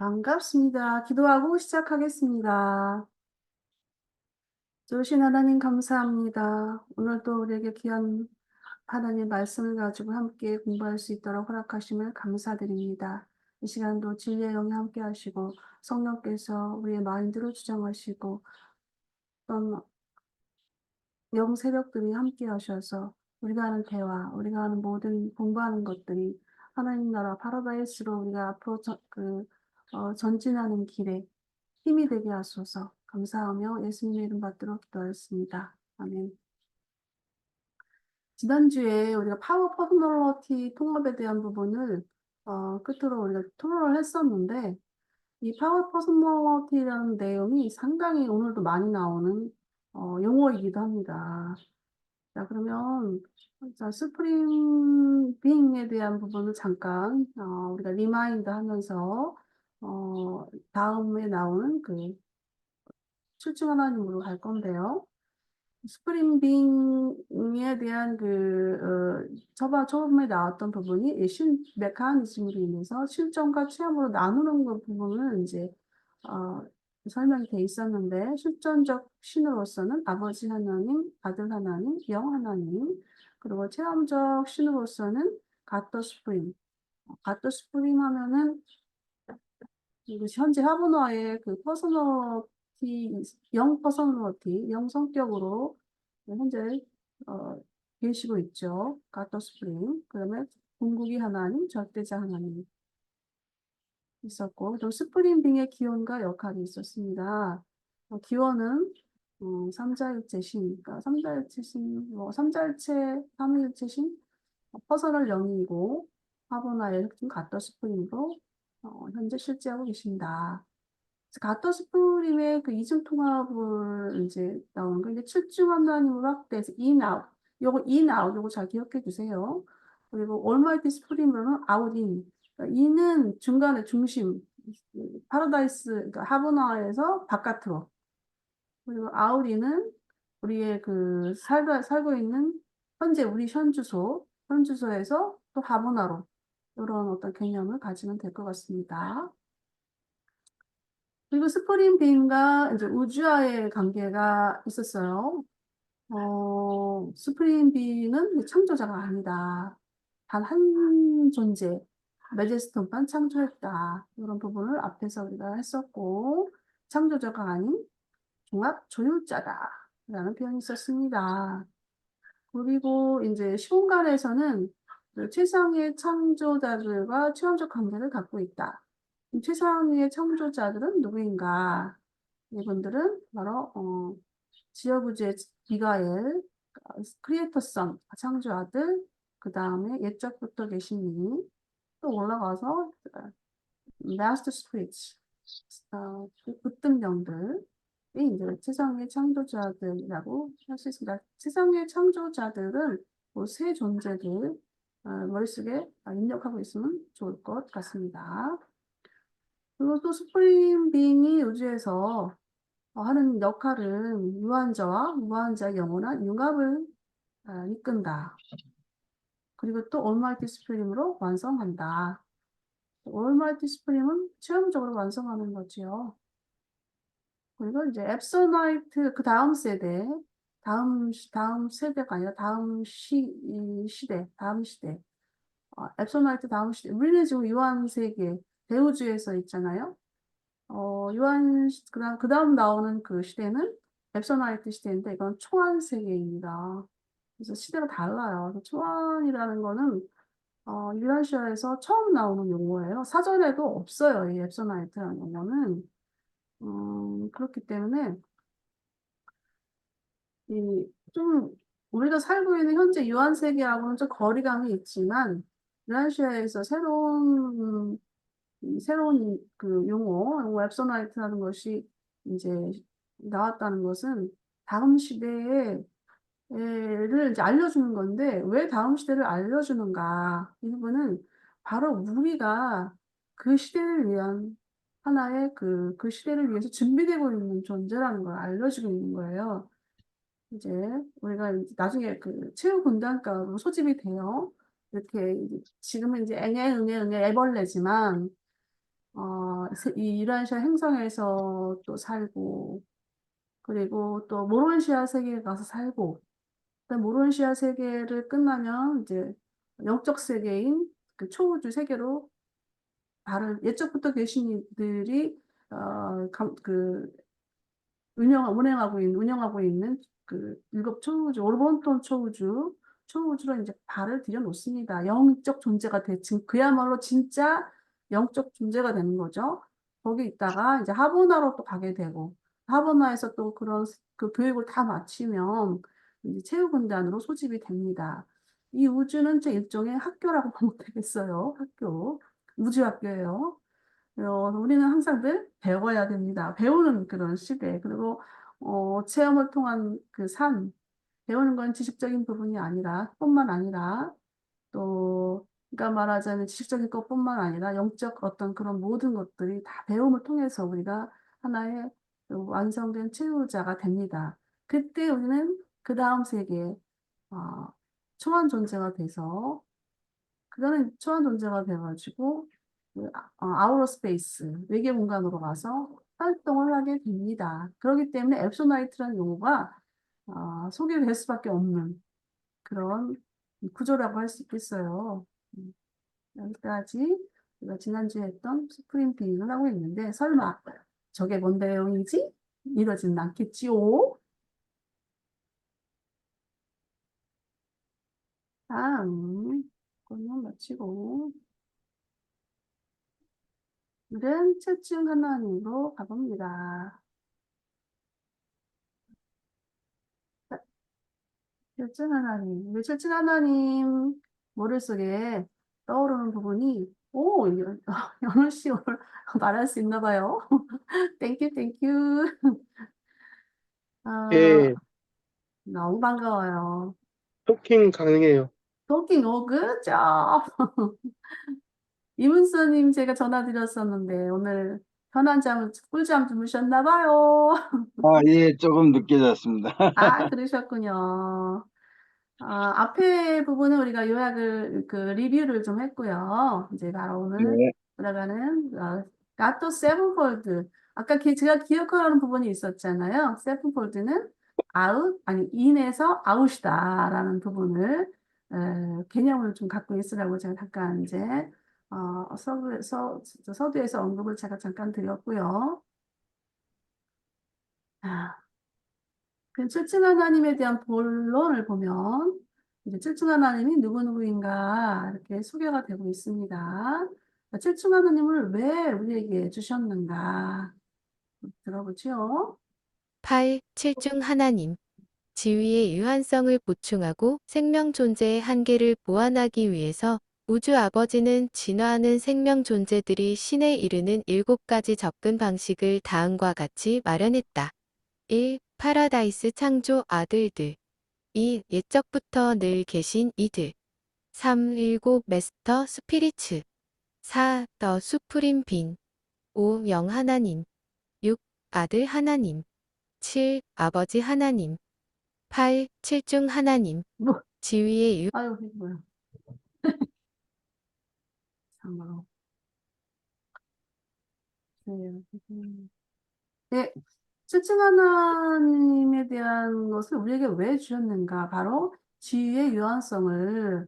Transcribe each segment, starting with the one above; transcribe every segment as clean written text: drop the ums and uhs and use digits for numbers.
반갑습니다. 기도하고 시작하겠습니다. 좋으신 하나님 감사합니다. 오늘도 우리에게 귀한 하나님 말씀을 가지고 함께 공부할 수 있도록 허락하심을 감사드립니다. 이 시간도 진리의 영이 함께 하시고 성령께서 우리의 마인드를 주장하시고 또 영 세력들이 함께 하셔서 우리가 하는 대화, 우리가 하는 모든 공부하는 것들이 하나님 나라 파라다이스로 우리가 앞으로 전진하는 길에 힘이 되게 하소서. 감사하며 예수님의 이름 받들어 기도하였습니다. 아멘. 지난주에 우리가 파워 퍼스널리티 통합에 대한 부분을 끝으로 우리가 토론을 했었는데 이 파워 퍼스널리티라는 내용이 상당히 오늘도 많이 나오는 용어이기도 합니다. 자, 그러면 자, 수프림 빙에 대한 부분을 잠깐 우리가 리마인드 하면서 다음에 나오는 그 출중 하나님으로 갈 건데요. 스프링 빙에 대한 처음에 나왔던 부분이 메커니즘으로 인해서 실전과 체험으로 나누는 그 부분은 이제, 어, 설명이 돼 있었는데, 실전적 신으로서는 아버지 하나님, 아들 하나님, 영 하나님, 그리고 체험적 신으로서는 가토 스프링. 가토 스프링 하면은 이것이 현재 하버너의 그 퍼서널티, 영 성격으로 현재 어, 계시고 있죠. 가터 스프링. 그다음에 궁극이 하나님, 절대자 하나님 있었고, 또 스프링 빙의 기원과 역할이 있었습니다. 기원은 삼자일체신, 그러니까 삼자일체신, 삼위일체신, 퍼서널 영이고 하버나의 흑중 가터 스프링으로 현재 실제하고 계신다. 가터 스프림의 그 이중 통합을 이제 나오는 거 이제 칠중 하나님으로 확대해서 in out 요거 in out 요거 잘 기억해 주세요. 그리고 올마이티 스프림으로는 out in 그러니까 in은 중간에 중심 파라다이스 그러니까 하버나에서 바깥으로 그리고 out in은 우리의 그 살고 있는 현재 우리 현주소에서 또 하버나로 이런 어떤 개념을 가지면 될 것 같습니다. 그리고 스프링 빈과 이제 우주와의 관계가 있었어요. 스프링 빈은 창조자가 아니다. 단 한 존재, 메제스톤만 창조했다. 이런 부분을 앞에서 우리가 했었고, 창조자가 아닌 종합 조율자다. 라는 표현이 있었습니다. 그리고 이제 시공간에서는 그 최상의 창조자들과 체험적 관계를 갖고 있다. 최상위의 창조자들은 누구인가? 이분들은 바로 지어구주의 미가엘, 크리에이터성, 창조아들, 그 다음에 옛적부터 계신 이, 또 올라가서 마스터 스피릿, 급등령들이 이제 세상의 창조자들이라고 할 수 있습니다. 세상의 창조자들은 뭐세 존재들 머릿속에 입력하고 있으면 좋을 것 같습니다. 그리고 또 스프링 빙이 우주에서 하는 역할은 유한자와 무한자의 영원한 융합을 이끈다. 그리고 또 올마이티 스프림으로 완성한다. 올마이티 스프림은 체험적으로 완성하는 거지요. 그리고 이제 앱서나이트 그 다음 세대, 다음 세대가 아니라 다음 시대. 앱서나이트 다음 시대. 우리는 지금 요한세계 대우주에서 있잖아요. 그 다음 나오는 그 시대는 앱서나이트 시대인데, 이건 초안 세계입니다. 그래서 시대가 달라요. 그래서 초안이라는 거는, 유라시아에서 처음 나오는 용어예요. 사전에도 없어요. 이 앱서나이트라는 용어는. 그렇기 때문에, 좀, 우리가 살고 있는 현재 유한 세계하고는 좀 거리감이 있지만, 유라시아에서 새로운 그 용어 웹소나이트라는 것이 이제 나왔다는 것은 다음 시대를 이제 알려주는 건데, 왜 다음 시대를 알려주는가? 이 부분은 바로 우리가 그 시대를 위한 하나의 그 시대를 위해서 준비되고 있는 존재라는 걸 알려주고 있는 거예요. 이제 우리가 이제 나중에 그 체육군단과로 소집이 돼요. 이렇게 지금은 이제 앵앵 응애 응애 애벌레지만 이 유라시아 행성에서 또 살고, 그리고 또 모론시아 세계에 가서 살고, 그다음 모론시아 세계를 끝나면 이제 영적 세계인 그 초우주 세계로 다른 옛적부터 계신 이들이 그 운영하고 있는 그 일곱 초우주, 오르본톤 초우주로 이제 발을 들여놓습니다. 영적 존재가 지금 그야말로 진짜 영적 존재가 되는 거죠. 거기 있다가 이제 하보나로 또 가게 되고, 하보나에서 또 그런 그 교육을 다 마치면 이제 체육군단으로 소집이 됩니다. 이 우주는 제 일종의 학교라고 보면 되겠어요. 학교. 우주학교예요. 우리는 항상 늘 배워야 됩니다. 배우는 그런 시대. 그리고, 체험을 통한 그 배우는 건 지식적인 부분이 아니라, 뿐만 아니라, 또, 그러니까 말하자면 지식적인 것뿐만 아니라 영적 어떤 그런 모든 것들이 다 배움을 통해서 우리가 하나의 그 완성된 치유자가 됩니다. 그때 우리는 그 다음 세계에, 어, 초한 존재가 돼서 그거는 초한 존재가 돼가지고 아우터 스페이스 외계 공간으로 가서 활동을 하게 됩니다. 그렇기 때문에 앱소나이트라는 용어가 소개될 수밖에 없는 그런 구조라고 할 수 있겠어요. 음, 여기까지 우리가 지난주에 했던 스프링 빙을 하고 있는데 설마 저게 뭔 내용이지? 이러지는 않겠지요? 다음 거는 마치고 오늘은 채증 하나님으로 가봅니다. 채증 하나님, 우리 채증 하나님 머릿속에 떠오르는 부분이 연우 씨 오늘 말할 수 있나 봐요. 땡큐, 땡큐. 예, 너무 반가워요. 토킹 가능해요. 토킹 오그 점. 이문서님 제가 전화 드렸었는데 오늘 꿀잠 주무셨나 봐요. 예, 조금 늦게 잤습니다. 그러셨군요. 앞에 부분은 우리가 리뷰를 좀 했고요. 이제 바로 오늘 네, 들어가는, 가또 세븐폴드. 아까 제가 기억하는 부분이 있었잖아요. 세븐폴드는 인에서 아웃이다라는 부분을, 개념을 좀 갖고 있으라고 제가 잠깐 이제, 서두에서 언급을 제가 잠깐 드렸고요. 그 칠층 하나님에 대한 본론을 보면 이제 칠층 하나님이 누구누구인가 이렇게 소개가 되고 있습니다. 칠층 하나님을 왜 우리에게 주셨는가 들어보죠. 8. 7중 하나님. 지위의 유한성을 보충하고 생명 존재의 한계를 보완하기 위해서 우주 아버지는 진화하는 생명 존재들이 신에 이르는 7가지 접근 방식을 다음과 같이 마련했다. 1. 파라다이스 창조 아들들. 2. 옛적부터 늘 계신 이들. 3. 일곱 메스터 스피리츠. 4. 더 수프림 빈. 5. 영 하나님. 6. 아들 하나님. 7. 아버지 하나님. 8. 7중 하나님. 뭐, 지위의 아유, 이게 뭐야. 참으로. 네, 칠층 하나님에 대한 것을 우리에게 왜 주셨는가? 바로 지위의 유한성을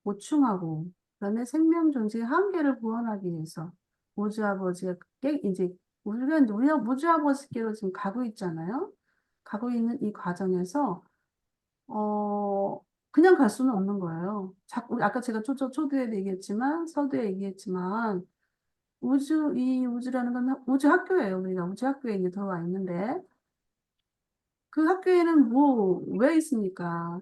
보충하고 그다음에 생명 존재의 한계를 구원하기 위해서 우주 아버지가 이제 우리가 우주 아버지께로 지금 가고 있잖아요. 가고 있는 이 과정에서 그냥 갈 수는 없는 거예요. 자꾸 아까 제가 초두에 얘기했지만 서두에 얘기했지만 이 우주라는 건 우주 학교예요. 우리가 우주 학교에 이제 들어와 있는데 그 학교에는 왜 있습니까?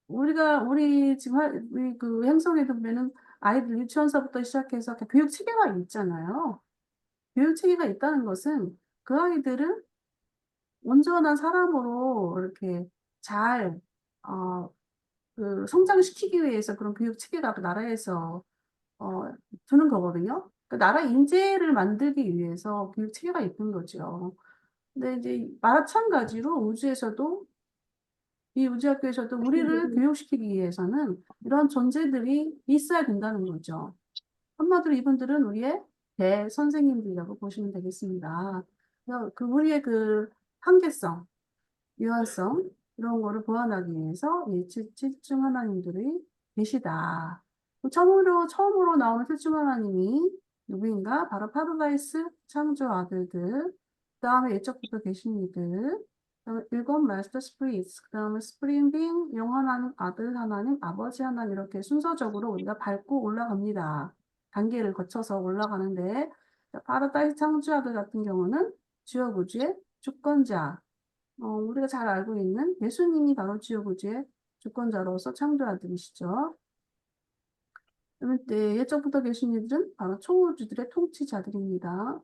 우리 지금 우리 그 행성에 보면은 아이들 유치원서부터 시작해서 교육 체계가 있잖아요. 교육 체계가 있다는 것은 그 아이들은 온전한 사람으로 이렇게 잘, 어, 성장시키기 위해서 그런 교육 체계가 그 나라에서, 어, 두는 거거든요. 그 나라 인재를 만들기 위해서 교육 체계가 있는 거죠. 근데 이제 마찬가지로 이 우주학교에서도 우리를 교육시키기 위해서는 이런 존재들이 있어야 된다는 거죠. 한마디로 이분들은 우리의 대선생님들이라고 보시면 되겠습니다. 그래서 우리의 그 한계성, 유한성 이런 거를 보완하기 위해서 이 칠중 하나님들이 계시다. 처음으로 나오는 칠중 하나님이 누구인가? 바로 파라다이스 창조 아들들, 그 다음에 예적부터 계신 이들, 그다음에 일곱 마스터 스피릿, 그 다음에 스프링빙, 영원한 아들 하나님, 아버지 하나님 이렇게 순서적으로 우리가 밟고 올라갑니다. 단계를 거쳐서 올라가는데 파라다이스 창조 아들 같은 경우는 주역 우주의 주권자, 우리가 잘 알고 있는 예수님이 바로 지옥 우주의 주권자로서 창조자들이시죠. 그때 예적부터 계신 이들은 바로 초우주들의 통치자들입니다.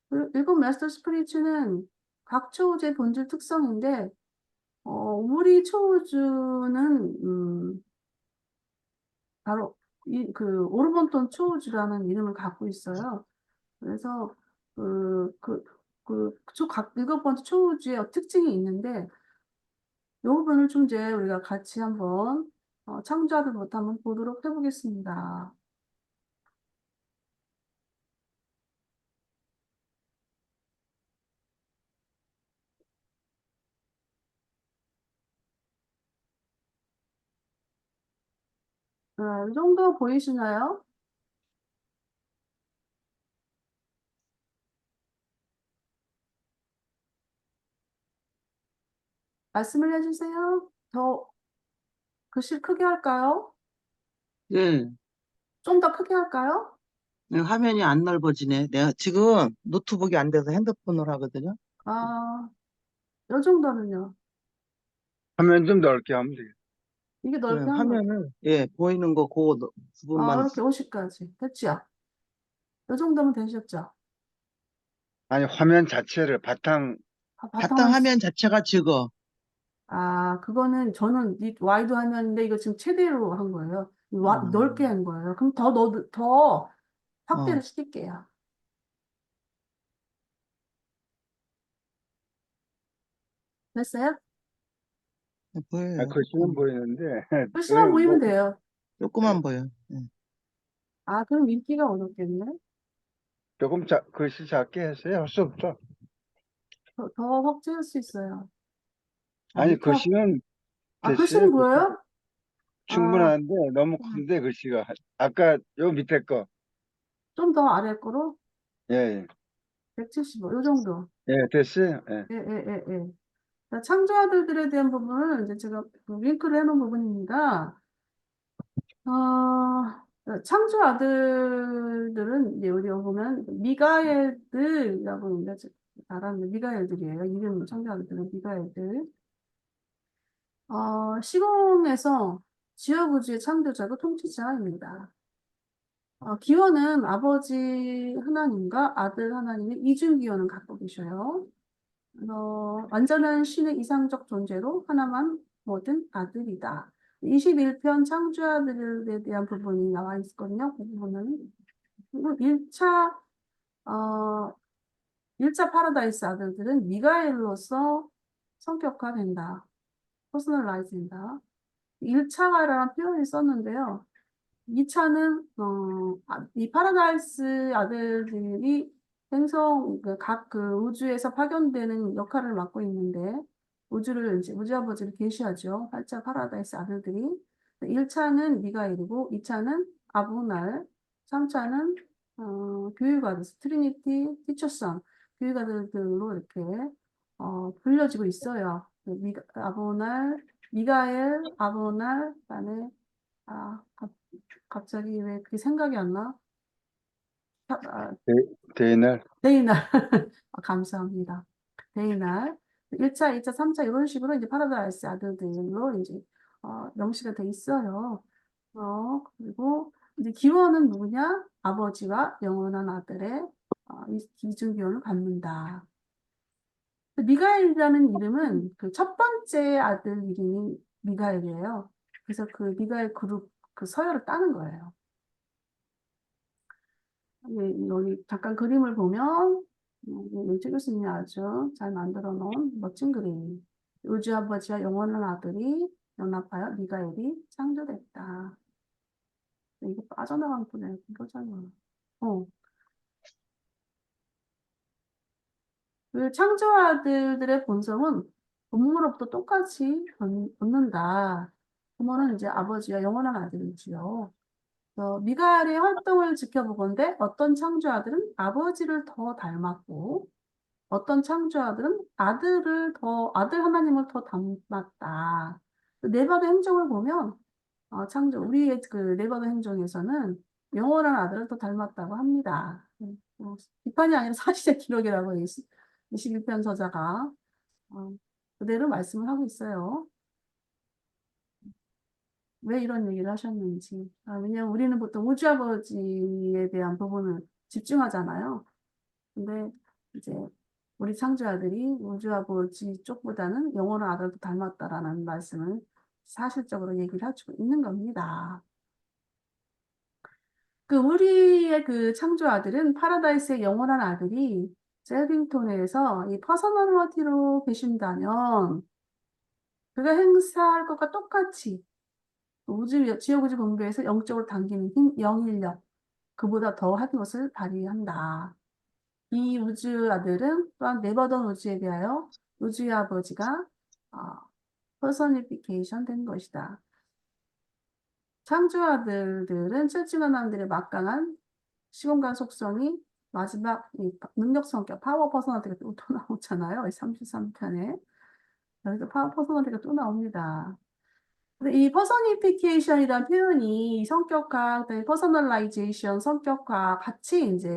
그리고 일곱 마스터 스피리츠는 각 초우주의 본질 특성인데, 우리 초우주는 바로 그 오르본톤 초우주라는 이름을 갖고 있어요. 그래서 일곱 번째 초우주의 특징이 있는데, 이 부분을 좀 이제 우리가 같이 한번 창조하들부터 한번 보도록 해보겠습니다. 이 정도 보이시나요? 말씀을 해주세요. 더 글씨 크게 할까요? 예, 좀 더 크게 할까요? 화면이 안 넓어지네. 내가 지금 노트북이 안 돼서 핸드폰으로 하거든요. 아, 이 정도는요. 화면 좀 넓게 하면 되겠다. 이게 예, 넓게 한 거. 화면을, 예, 보이는 거, 그 부분만. 이렇게 50까지. 됐죠? 이 정도면 되셨죠? 아니, 화면 자체를 바탕 바탕을, 화면 자체가 적어. 그거는 저는 이 와이드 화면인데 이거 지금 최대로 한 거예요. 어, 넓게 한 거예요. 그럼 더 확대를 어, 시킬게요. 됐어요? 보여요. 글씨는 보이는데, 글씨만 보이면 뭐, 돼요. 조그만 보여. 예. 그럼 읽기가 어렵겠네. 글씨 작게 했어요. 할 수 없죠. 더 확대할 수 있어요. 아니, 이렇게 글씨는 됐어요. 글씨는 보여요? 아, 충분한데, 너무 큰데, 글씨가. 아까 요 밑에 거. 좀 더 아래 거로 예, 예. 175, 요 정도. 예, 됐어요. 예. 예, 예, 예, 예. 자, 창조아들들에 대한 부분은 이제 제가 그 링크를 해놓은 부분입니다. 창조 아들들은 이제 우리가 보면 미가엘들이라고 이제 말하는 미가엘들이에요. 이름 창조 아들들은 미가엘들. 시공에서 지역 우주의 창조자고 통치자입니다. 기원은 아버지 하나님과 아들 하나님의 이중 기원을 갖고 계셔요. 완전한 신의 이상적 존재로 하나만 모든 아들이다. 21편 창조아들에 대한 부분이 나와 있거든요. 그 부분은. 그리고 1차 파라다이스 아들들은 미가엘로서 성격화된다. 퍼스널라이즈 된다. 1차라는 표현이 썼는데요. 2차는 이 파라다이스 아들들이 각 우주에서 파견되는 역할을 맡고 있는데 우주를 이제 우주 아버지를 계시하죠. 활자 파라다이스 아들들이 1차는 미가엘이고 2차는 아브날, 3차는 교육아들, 트리니티 티처선 교육아들들로 이렇게 불려지고 있어요. 아브날, 미가엘, 아브날, 그다음에 아, 갑자기 왜 그게 생각이 안 나? 데, 데이날. 데이날. 감사합니다. 데이날. 1차, 2차, 3차 이런 식으로 이제 파라다이스 아들들로 이제 명시가 돼 있어요. 그리고 이제 기원은 누구냐? 아버지와 영원한 아들의 이중 기원을 갖는다. 미가엘이라는 이름은 그 첫 번째 아들 이름이 미가엘이에요. 그래서 그 미가엘 그룹 그 서열을 따는 거예요. 여기 잠깐 그림을 보면 윤채 교수님이 아주 잘 만들어 놓은 멋진 그림. 우주 아버지와 영원한 아들이 연합하여 미가엘이 창조됐다. 이거 빠져나간 분에 보잖아. 그 창조아들들의 본성은 부모로부터 똑같이 얻는다. 부모는 이제 아버지와 영원한 아들이지요. 미가엘의 활동을 지켜보건대 어떤 창조아들은 아버지를 더 닮았고 어떤 창조아들은 아들 하나님을 더 닮았다. 네바도 행정을 보면 우리의 그 네바도 행정에서는 영원한 아들을 더 닮았다고 합니다. 비판이 아니라 사실의 기록이라고 21편 저자가 그대로 말씀을 하고 있어요. 왜 이런 얘기를 하셨는지. 왜냐면 우리는 보통 우주 아버지에 대한 부분을 집중하잖아요. 근데 이제 우리 창조아들이 우주 아버지 쪽보다는 영원한 아들도 닮았다라는 말씀을 사실적으로 얘기를 해주고 있는 겁니다. 우리의 그 창조아들은 파라다이스의 영원한 아들이 셀빙톤에서 이 퍼서널리티로 계신다면 그가 행사할 것과 똑같이 지옥우주 공부에서 영적으로 당기는 힘, 영인력, 그보다 더한 것을 발휘한다. 이 우주 아들은 또한 네버던 우주에 대하여 우주의 아버지가 퍼서니피케이션 된 것이다. 창조 아들들은 칠중한 사람들의 막강한 시공간 속성이 마지막 이 능력 성격, 파워 퍼서널리티가 또 나오잖아요. 33편에. 여기서 파워 퍼서널리티가 또 나옵니다. 근데 이 퍼서니피케이션이라는 표현이 성격화, 퍼서널라이제이션, 성격화 같이 이제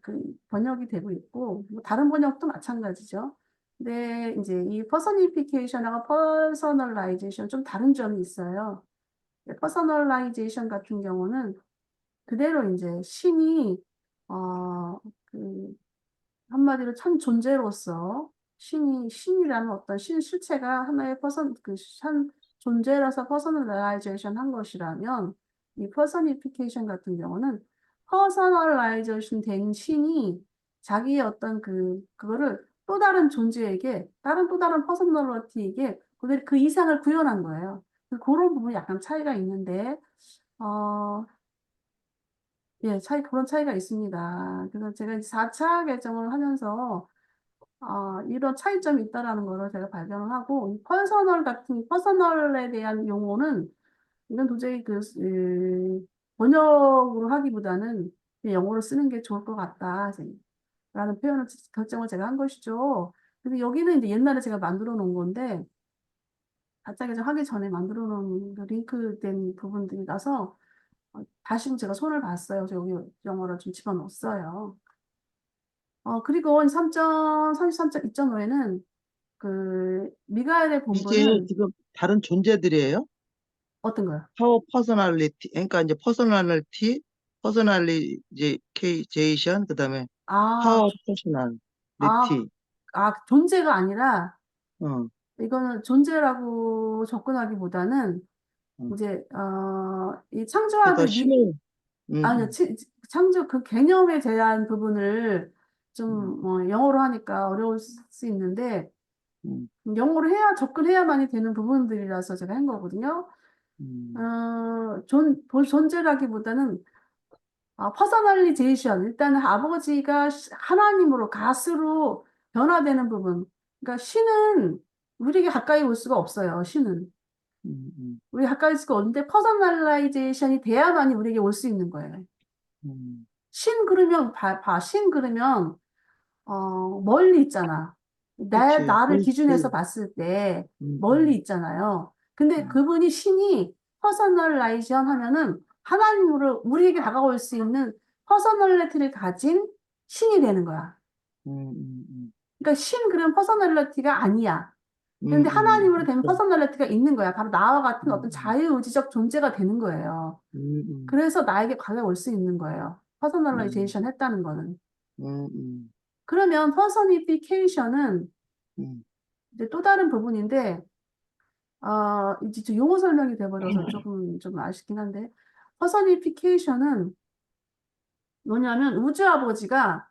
그 번역이 되고 있고 뭐 다른 번역도 마찬가지죠. 근데 이제 이 퍼서니피케이션하고 퍼서널라이제이션 좀 다른 점이 있어요. 퍼서널라이제이션 같은 경우는 그대로 이제 신이 그 한마디로 참 존재로서 신이라는 어떤 실체가 하나의 한 존재라서 퍼서널라이제이션 한 것이라면 이 퍼서니피케이션 같은 경우는 퍼서널라이제이션 된 신이 자기의 어떤 그거를 또 다른 존재에게 또 다른 퍼서널리티에게 그 이상을 구현한 거예요. 그런 부분이 약간 차이가 있는데 예, 그런 차이가 있습니다. 그래서 제가 4차 개정을 하면서 이런 차이점이 있다라는 것을 제가 발견을 하고, 퍼서널에 대한 용어는 이건 도저히 번역으로 하기보다는 그냥 영어로 쓰는 게 좋을 것 같다. 라는 결정을 제가 한 것이죠. 그래서 여기는 이제 옛날에 제가 만들어 놓은 건데, 4차 개정 하기 전에 만들어 놓은 링크된 부분들이라서, 다시 제가 손을 봤어요. 그래서 여기 영어를 좀 집어넣었어요. 그리고 33.2.5에는 미가엘의 이게 본문은 지금 다른 존재들이에요? 어떤 거요? 파워 퍼서널리티, 그러니까 이제 퍼서널리제이션, 그다음에 아, 파워 아, 퍼서널리티. 존재가 아니라 어, 이거는 존재라고 접근하기보다는 어. 이제 이 그러니까 창조아들 신을, 아니요, 창조 그 개념에 대한 부분을 음, 좀 영어로 하니까 어려울 수 있는데 음, 영어로 접근해야만이 되는 부분들이라서 제가 한 거거든요. 음, 존재라기보다는 퍼서널리제이션. 일단은 아버지가 하나님으로, 가스로 변화되는 부분. 그러니까 신은 우리에게 가까이 올 수가 없어요. 신은. 음, 우리 가까이 올 수가 없는데 퍼서널라이제이션이 돼야만이 우리에게 올 수 있는 거예요. 음, 신 그러면 멀리 있잖아. 그치. 나를 기준해서 봤을 때 멀리 있잖아요. 근데 음, 그분이 신이 퍼서널라이션 하면은 하나님으로 우리에게 다가올 수 있는 퍼서널리티를 가진 신이 되는 거야. 그러니까 그런 퍼서널리티가 아니야. 그런데 하나님으로 된 그렇죠. 퍼서널리티가 있는 거야. 바로 나와 같은 어떤 음, 자유의지적 존재가 되는 거예요. 음, 그래서 나에게 다가올 수 있는 거예요. 음, 퍼서널라이제이션 했다는 거는. 음, 음, 그러면 퍼서니피케이션은 음, 이제 또 다른 부분인데, 이제 좀 용어 설명이 돼버려서 조금 좀 아쉽긴 한데, 퍼서니피케이션은 뭐냐면 우주 아버지가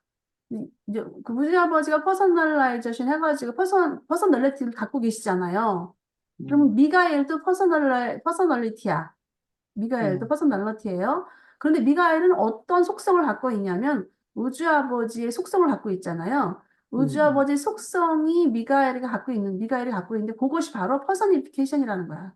이제 그 우주 아버지가 퍼서널라이제이션 해가지고 퍼서널리티를 갖고 계시잖아요. 그러면 음, 미가엘도 퍼서널리티야. 미가엘도 음, 퍼서널리티예요. 그런데 미가엘은 어떤 속성을 갖고 있냐면 우주 아버지의 속성을 갖고 있잖아요. 우주 아버지 속성이 미가엘이 갖고 있는데 그것이 바로 퍼서니피케이션이라는 거야.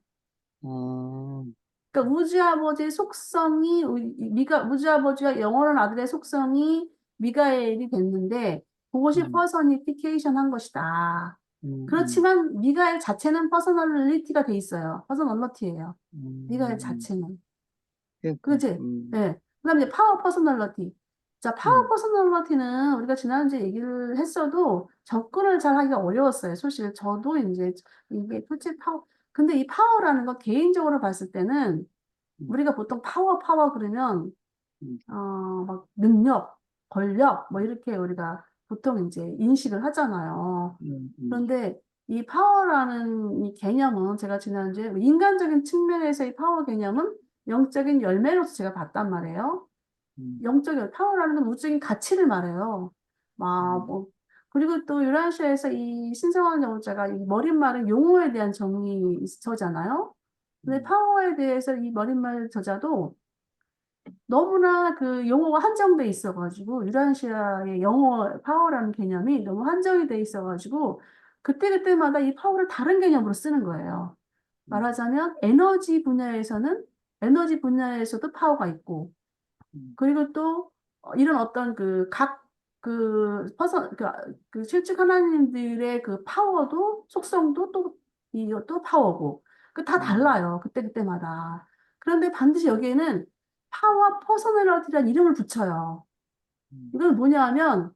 그러니까 우주 아버지의 속성이 우주 아버지와 영원한 아들의 속성이 미가엘이 됐는데 그것이 퍼서니피케이션 한 것이다. 그렇지만 미가엘 자체는 퍼서널리티가 돼 있어요. 퍼서널리티예요. 미가엘 자체는. 그러니까, 그렇지? 네. 그다음에 이제 파워 퍼서널리티. 자, 파워 퍼서널리티는 우리가 지난주에 얘기를 했어도 접근을 잘 하기가 어려웠어요. 솔직히 저도 이제 이게 솔직히 근데 이 파워라는 거 개인적으로 봤을 때는 우리가 보통 파워 그러면 막 능력, 권력 뭐 이렇게 우리가 보통 이제 인식을 하잖아요. 그런데 이 파워라는 이 개념은 제가 지난주에 인간적인 측면에서 이 파워 개념은 영적인 열매로서 제가 봤단 말이에요. 영적인 파워라는 건 우주적인 가치를 말해요. 뭐 그리고 또 유라시아에서 이 신성한 영자가 이 머릿말은 용어에 대한 정의 저잖아요. 근데 파워에 대해서 이 머릿말 저자도 너무나 그 용어가 한정돼 있어가지고 유라시아의 영어 파워라는 개념이 너무 한정이 돼 있어가지고 그때그때마다 이 파워를 다른 개념으로 쓰는 거예요. 말하자면 에너지 분야에서도 파워가 있고 그리고 또 이런 어떤 그 실직 하나님들의 그 파워도 속성도 또 이것도 파워고 그 다 달라요. 그때그때마다. 그런데 반드시 여기에는 파워 퍼서널리티라는 이름을 붙여요. 이건 뭐냐 하면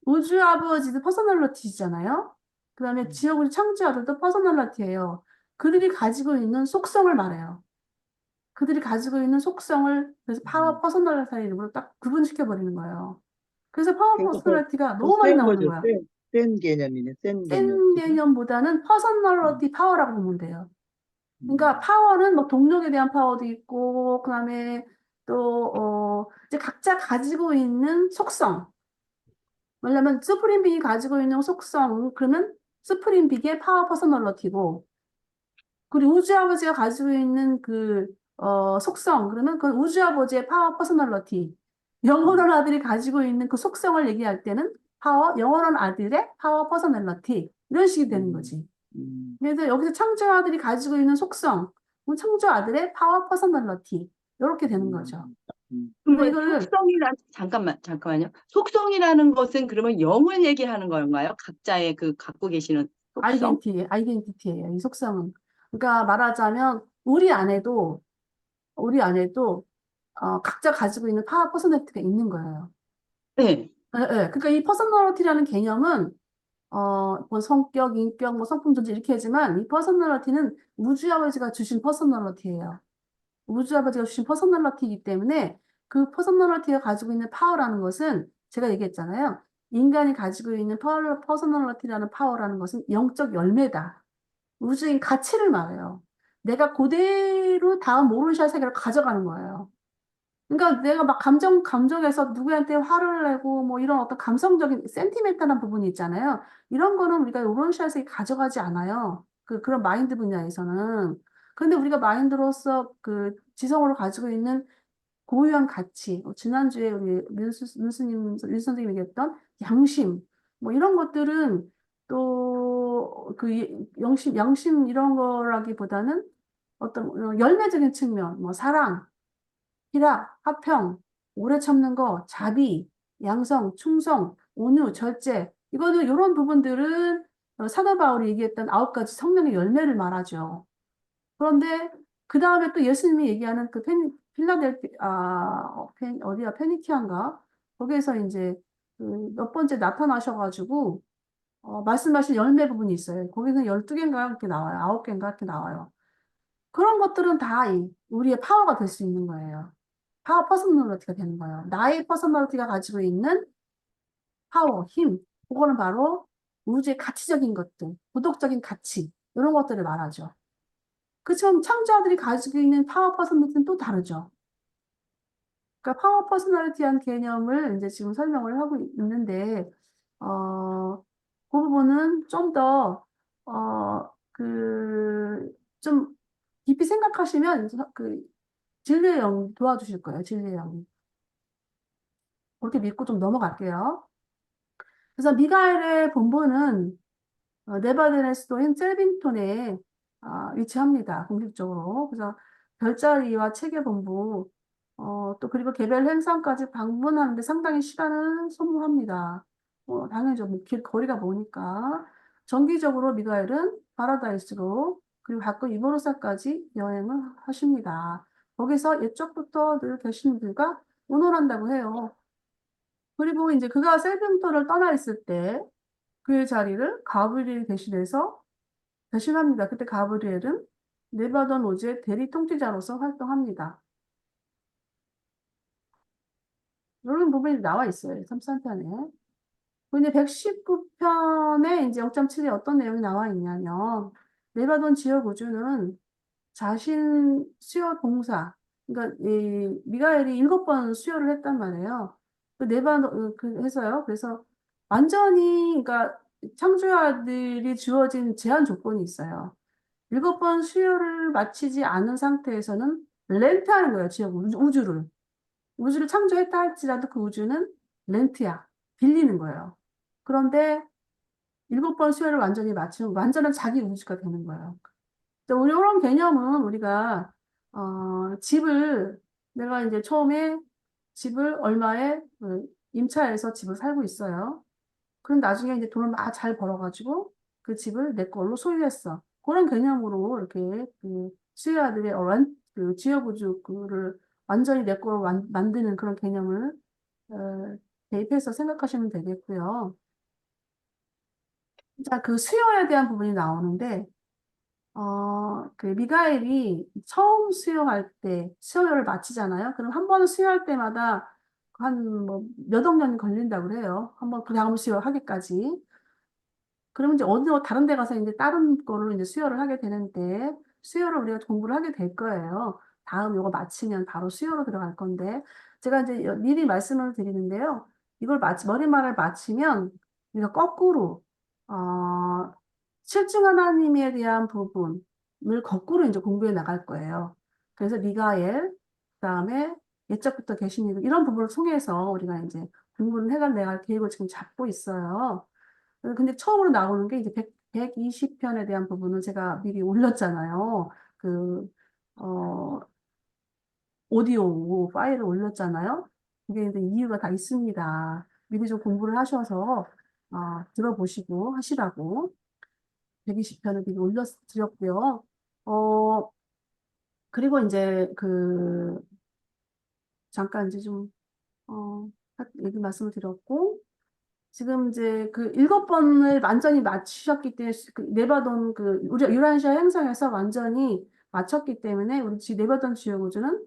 우주 아버지도 퍼서널리티잖아요. 그 다음에 지옥을 창조자들도 퍼서널리티예요. 그들이 가지고 있는 속성을 말해요. 그들이 가지고 있는 속성을 그래서 파워 퍼서널리티 이름으로 딱 구분시켜버리는 거예요. 그래서 파워 그러니까 퍼서널리티가 더 너무 많이 센 나오는 거죠. 거야. 센 개념이네. 센 개념. 센 개념보다는 퍼서널리티 파워라고 보면 돼요. 그러니까 음. 파워는 뭐 동력에 대한 파워도 있고, 그 다음에 또, 이제 각자 가지고 있는 속성. 왜냐면 스프링 빅이 가지고 있는 속성, 그러면 스프링 빅의 파워 퍼서널리티고, 그리고 우주 아버지가 가지고 있는 속성, 그러면 그 우주 아버지의 파워 퍼서널리티. 영원한 아들이 가지고 있는 그 속성을 얘기할 때는 영원한 아들의 파워 퍼서널리티. 이런 식이 되는 거지. 그래서 여기서 창조 아들이 가지고 있는 속성, 창조 아들의 파워 퍼서널리티. 이렇게 되는 거죠. 근데 그러면 이거를 잠깐만요. 속성이라는 것은 그러면 영을 얘기하는 건가요? 각자의 그 갖고 계시는 속성? 아이덴티티예요. 이 속성은. 그러니까 말하자면 우리 안에도 각자 가지고 있는 파워 퍼서널리티가 있는 거예요. 네. 예, 예. 그러니까 이 퍼서널리티라는 개념은 뭐 성격, 인격, 뭐 성품 존재 이렇게 하지만 이 퍼서널리티는 우주 아버지가 주신 퍼서널리티예요. 우주 아버지가 주신 퍼서널리티이기 때문에 그 퍼서널리티가 가지고 있는 파워라는 것은 제가 얘기했잖아요. 인간이 가지고 있는 퍼서널리티라는 파워라는 것은 영적 열매다. 우주인 가치를 말해요. 내가 그대로 다음 모론샤 세계를 가져가는 거예요. 그러니까 내가 막 감정에서 누구한테 화를 내고 뭐 이런 어떤 감성적인 센티멘탈한 부분이 있잖아요. 이런 거는 우리가 오론샷에 가져가지 않아요. 그런 마인드 분야에서는. 그런데 우리가 마인드로서 그 지성으로 가지고 있는 고유한 가치, 지난주에 우리 민수 선생님이 얘기했던 양심, 뭐 이런 것들은 또 양심 이런 거라기보다는 어떤 열매적인 측면, 뭐 사랑, 희락, 화평, 오래 참는 거, 자비, 양성, 충성, 온유, 절제. 이거는 이런 부분들은 사도 바울이 얘기했던 9가지 성령의 열매를 말하죠. 그런데 그 다음에 또 예수님이 얘기하는 그 페니키아인가? 거기에서 이제 그몇 번째 나타나셔가지고 말씀하신 열매 부분이 있어요. 거기는 12개인가 이렇게 나와요. 9개인가 이렇게 나와요. 그런 것들은 다 우리의 파워가 될 수 있는 거예요. 파워 퍼서널리티가 되는 거예요. 나의 퍼서널리티가 가지고 있는 파워, 힘, 그거는 바로 우주의 가치적인 것들, 도덕적인 가치, 이런 것들을 말하죠. 그렇지만 창조자들이 가지고 있는 파워 퍼서널리티는 또 다르죠. 그러니까 파워 퍼서널리티한 개념을 이제 지금 설명을 하고 있는데, 그 부분은 좀 더, 좀 깊이 생각하시면 진리의 영 도와주실 거예요, 진리의 영. 그렇게 믿고 좀 넘어갈게요. 그래서 미가엘의 본부는 네바다의 수도인 셀빙톤에 위치합니다. 공식적으로. 그래서 별자리와 체계본부, 또 그리고 개별 행성까지 방문하는데 상당히 시간을 소모합니다. 당연히죠. 뭐 거리가 머니까. 정기적으로 미가엘은 파라다이스로 그리고 가끔 이보르사까지 여행을 하십니다. 거기서 옛적부터 늘 계신 분들과 의논한다고 해요. 그리고 이제 그가 셀빙톤을 떠나 있을 때 그의 자리를 가브리엘 대신합니다. 그때 가브리엘은 네바던 오지의 대리 통치자로서 활동합니다. 이런 부분이 나와 있어요. 33편에. 근데 119편에 이제 0.7에 어떤 내용이 나와 있냐면, 네바돈 지역 우주는 자신 수요 봉사, 그러니까 이 미가엘이 7번 수요를 했단 말이에요. 해서요. 그래서 완전히, 그러니까 창조자들이 주어진 제한 조건이 있어요. 7번 수요를 마치지 않은 상태에서는 렌트하는 거예요. 지역 우주를. 우주를 창조했다 할지라도 그 우주는 렌트야. 빌리는 거예요. 그런데 7번 수요를 완전히 마치면 완전한 자기 우주가 되는 거예요. 이런 개념은 우리가 집을 내가 이제 처음에 집을 얼마에 임차해서 집을 살고 있어요. 그럼 나중에 이제 돈을 막 잘 벌어가지고 그 집을 내 걸로 소유했어. 그런 개념으로 이렇게 그 수요자들의 그 지역우주를 완전히 내 걸로 만드는 그런 개념을 대입해서 생각하시면 되겠고요. 자, 그 수요에 대한 부분이 나오는데 그 미가엘이 처음 수요할 때 수요를 마치잖아요. 그럼 한 번 수요할 때마다 한 뭐 몇 억 년이 걸린다고 그래요. 한번 그 다음 수요하기까지. 그러면 이제 다른 데 가서 이제 다른 거로 이제 수요를 하게 되는데 수요를 우리가 공부를 하게 될 거예요. 다음 요거 마치면 바로 수요로 들어갈 건데 제가 이제 미리 말씀을 드리는데요. 이걸 머리말을 마치면 우리가 거꾸로 어, 실증 하나님에 대한 부분을 거꾸로 이제 공부해 나갈 거예요. 그래서 미가엘, 그다음에 옛적부터 계신 이런 부분을 통해서 우리가 이제 공부를 해갈 계획을 지금 잡고 있어요. 근데 처음으로 나오는 게 이제 120편에 대한 부분을 제가 미리 올렸잖아요. 어, 오디오 파일을 올렸잖아요. 그게 이제 이유가 다 있습니다. 미리 좀 공부를 하셔서, 들어보시고 하시라고 120편을 미리 올려드렸고요. 어, 그리고 이제 잠깐 이제 좀, 어, 얘기 말씀을 드렸고, 지금 이제 그 7번을 완전히 맞추셨기 때문에 네바돈 우리 유라시아 행성에서 완전히 맞췄기 때문에 우리 네바돈 지역 우주는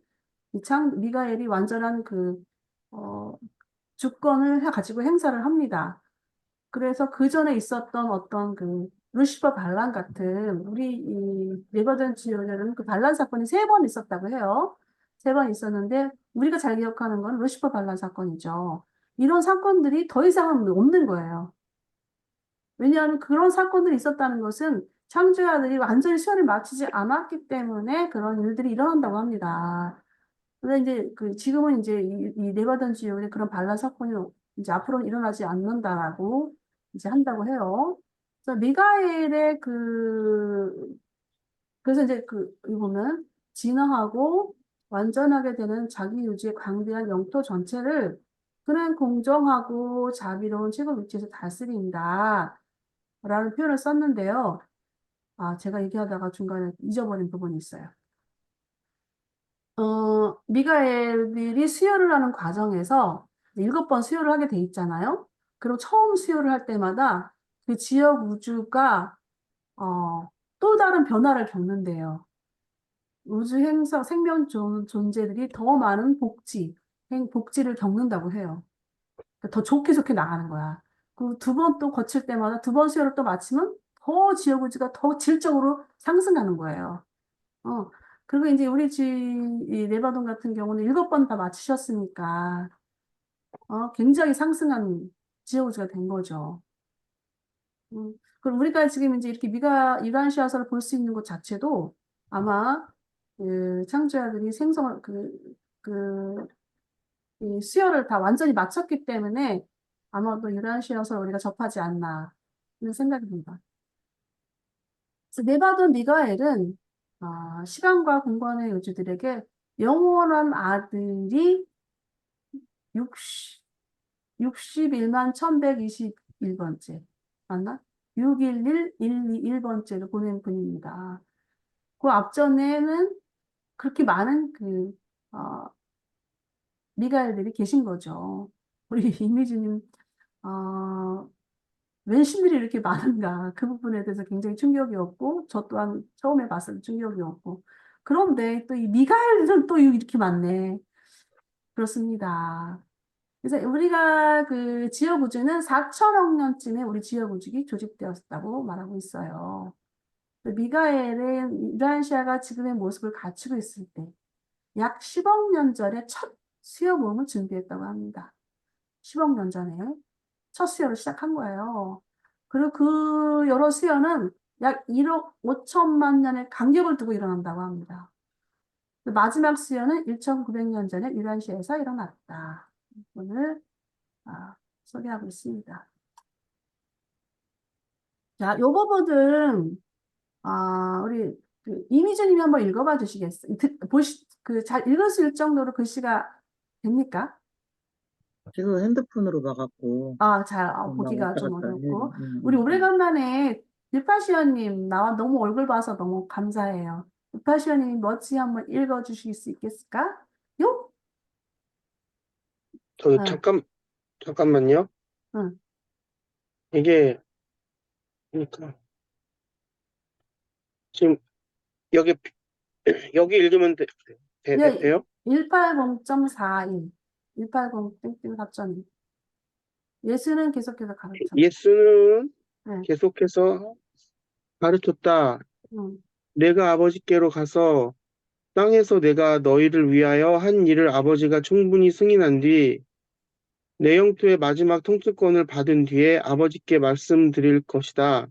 미가엘이 완전한 어, 주권을 가지고 행사를 합니다. 그래서 그 전에 있었던 어떤 루시퍼 반란 같은 우리 이 네바돈 지역에는 그 반란 사건이 3번 있었다고 해요. 3번 있었는데 우리가 잘 기억하는 건 루시퍼 반란 사건이죠. 이런 사건들이 더 이상은 없는 거예요. 왜냐하면 그런 사건들이 있었다는 것은 창조자들이 완전히 시험을 마치지 않았기 때문에 그런 일들이 일어난다고 합니다. 근데 이제 지금은 이제 이 네바단 지역에 그런 반란 사건이 이제 앞으로는 일어나지 않는다라고 이제 한다고 해요. 그래서 미가엘의 그래서 이제 이 보면 진화하고 완전하게 되는 자기 유지의 광대한 영토 전체를 그는 공정하고 자비로운 최고 위치에서 다스린다. 라는 표현을 썼는데요. 제가 얘기하다가 중간에 잊어버린 부분이 있어요. 미가엘이 수요를 하는 과정에서 7번 수요를 하게 돼 있잖아요. 그리고 처음 수요를 할 때마다 그 지역 우주가 또 다른 변화를 겪는데요. 우주 행성 생명 존재들이 더 많은 복지를 겪는다고 해요. 더 좋게 좋게 나가는 거야. 그 2번 또 거칠 때마다 2번 수요를 또 마치면 더 지역 우주가 더 질적으로 상승하는 거예요. 어. 그리고 이제 이 네바돈 같은 경우는 7번 다 마치셨으니까, 굉장히 상승한 지역 우주가 된 거죠. 그럼 우리가 지금 이제 이렇게 이란시아서를 볼 수 있는 것 자체도 아마 창조자들이 이 수요를 다 완전히 마쳤기 때문에 아마도 유라시아서 우리가 접하지 않나 하는 생각이 듭니다. 그래서 네바돈 미가엘은 시간과 공간의 요주들에게 영원한 아들이 61만 1121번째 맞나? 611121번째를 보낸 분입니다. 그 앞전에는 그렇게 많은 미가엘들이 계신 거죠. 우리 이미주님 왜 신들이 이렇게 많은가 그 부분에 대해서 굉장히 충격이었고 저 또한 처음에 봤을 때 충격이었고 그런데 또 이 미가엘들은 또 이렇게 많네. 그렇습니다. 그래서 우리가 그 지어구주는 4천억 년쯤에 우리 지어구주가 조직되었다고 말하고 있어요. 미가엘은 유라시아가 지금의 모습을 갖추고 있을 때 약 10억 년 전에 첫 수요 모험을 준비했다고 합니다. 10억 년 전에 첫 수요를 시작한 거예요. 그리고 그 여러 수요는 약 1억 5천만 년의 간격을 두고 일어난다고 합니다. 마지막 수요는 1900년 전에 유라시아에서 일어났다. 오늘 소개하고 있습니다. 자, 요 부분은 우리 이미주님이 한번 읽어봐 주시겠어요? 잘 읽을 수 있을 정도로 글씨가 됩니까? 지금 핸드폰으로 봐갖고 잘 보기가 왔다 좀 갔다 해. 어렵고 우리 오래간만에 유파시언님 나와 너무 얼굴 봐서 너무 감사해요. 유파시언님 멋지 한번 읽어 주실 수 있겠을까? 요? 저 응, 잠깐만요. 응. 이게 그러니까 지금 여기 읽으면 네, 돼요? 180.41 180.4.2 예수는 계속해서 가르쳤다. 예수는 네, 계속해서 가르쳤다. 응. 내가 아버지께로 가서 땅에서 내가 너희를 위하여 한 일을 아버지가 충분히 승인한 뒤 내 영토의 마지막 통치권을 받은 뒤에 아버지께 말씀드릴 것이다.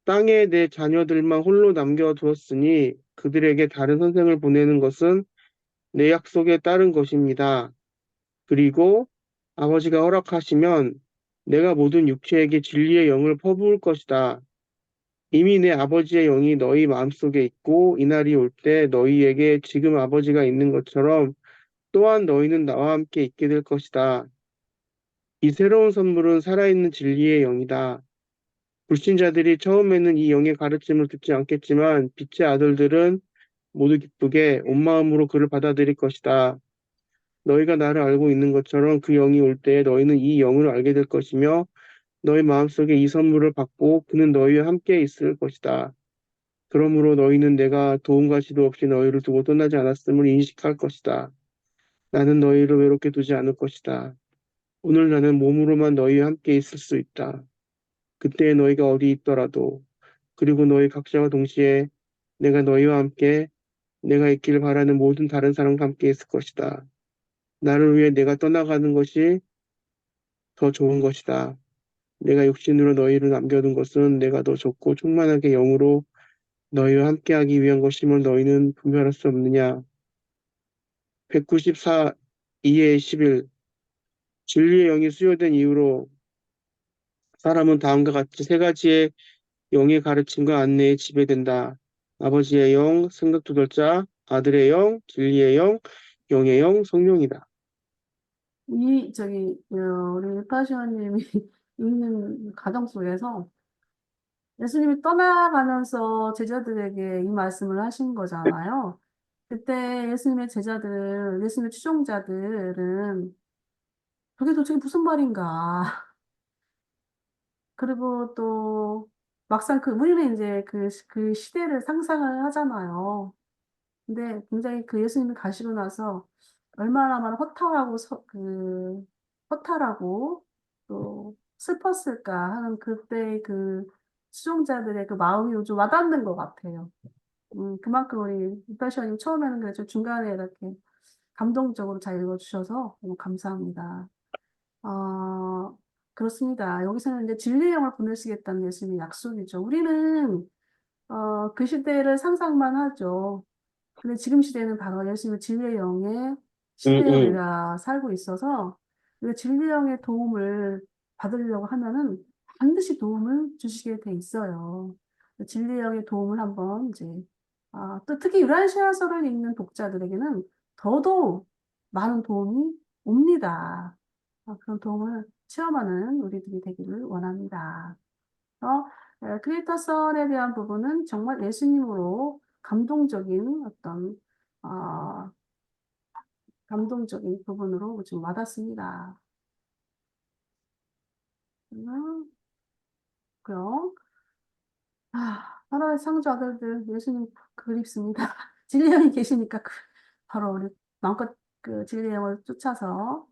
땅에 내 자녀들만 홀로 남겨두었으니 그들에게 다른 선생을 보내는 것은 내 약속에 따른 것입니다. 그리고 아버지가 허락하시면 내가 모든 육체에게 진리의 영을 퍼부을 것이다. 이미 내 아버지의 영이 너희 마음속에 있고 이날이 올 때 너희에게 지금 아버지가 있는 것처럼 또한 너희는 나와 함께 있게 될 것이다. 이 새로운 선물은 살아있는 진리의 영이다. 불신자들이 처음에는 이 영의 가르침을 듣지 않겠지만 빛의 아들들은 모두 기쁘게 온 마음으로 그를 받아들일 것이다. 너희가 나를 알고 있는 것처럼 그 영이 올 때에 너희는 이 영을 알게 될 것이며 너희 마음속에 이 선물을 받고 그는 너희와 함께 있을 것이다. 그러므로 너희는 내가 도움과 지도 없이 너희를 두고 떠나지 않았음을 인식할 것이다. 나는 너희를 외롭게 두지 않을 것이다. 오늘 나는 몸으로만 너희와 함께 있을 수 있다. 그때 너희가 어디 있더라도 그리고 너희 각자가 동시에 내가 너희와 함께 내가 있기를 바라는 모든 다른 사람과 함께 있을 것이다. 나를 위해 내가 떠나가는 것이 더 좋은 것이다. 내가 육신으로 너희를 남겨둔 것은 내가 더 좋고 충만하게 영으로 너희와 함께하기 위한 것임을 너희는 분별할 수 없느냐. 194 2의 11 진리의 영이 수요된 이후로 사람은 다음과 같이 세 가지의 영의 가르침과 안내에 지배된다. 아버지의 영, 생각 조절자, 아들의 영, 진리의 영, 영의 영, 성령이다. 우리 파시언님이 읽는 가정 속에서 예수님이 떠나가면서 제자들에게 이 말씀을 하신 거잖아요. 그때 예수님의 추종자들은 그게 도대체 무슨 말인가. 그리고 또 막상 우리는 이제 그 시대를 상상을 하잖아요. 근데 굉장히 예수님이 가시고 나서 얼마나 많은 허탈하고 또 슬펐을까 하는 그때 수종자들의 그 마음이 좀 와닿는 것 같아요. 그만큼 우리 이파시아님 처음에는 그랬죠. 중간에 이렇게 감동적으로 잘 읽어주셔서 너무 감사합니다. 어, 그렇습니다. 여기서는 이제 진리의 영을 보내시겠다는 예수님의 약속이죠. 우리는 그 시대를 상상만 하죠. 근데 지금 시대는 바로 예수님의 진리의 영의 시대에 응. 우리가 살고 있어서 우리가 진리의 영의 도움을 받으려고 하면은 반드시 도움을 주시게 돼 있어요. 진리형의 도움을 한번 이제 또 특히 유라시아서를 읽는 독자들에게는 더더욱 많은 도움이 옵니다. 그런 도움을 체험하는 우리들이 되기를 원합니다. 크리에이터 선에 대한 부분은 정말 예수님으로 감동적인 어떤 감동적인 부분으로 좀 와닿습니다. 그럼 하나의 창조 아들들 예수님 그립습니다. 진리형이 계시니까 바로 우리 마음껏 그 진리형을 쫓아서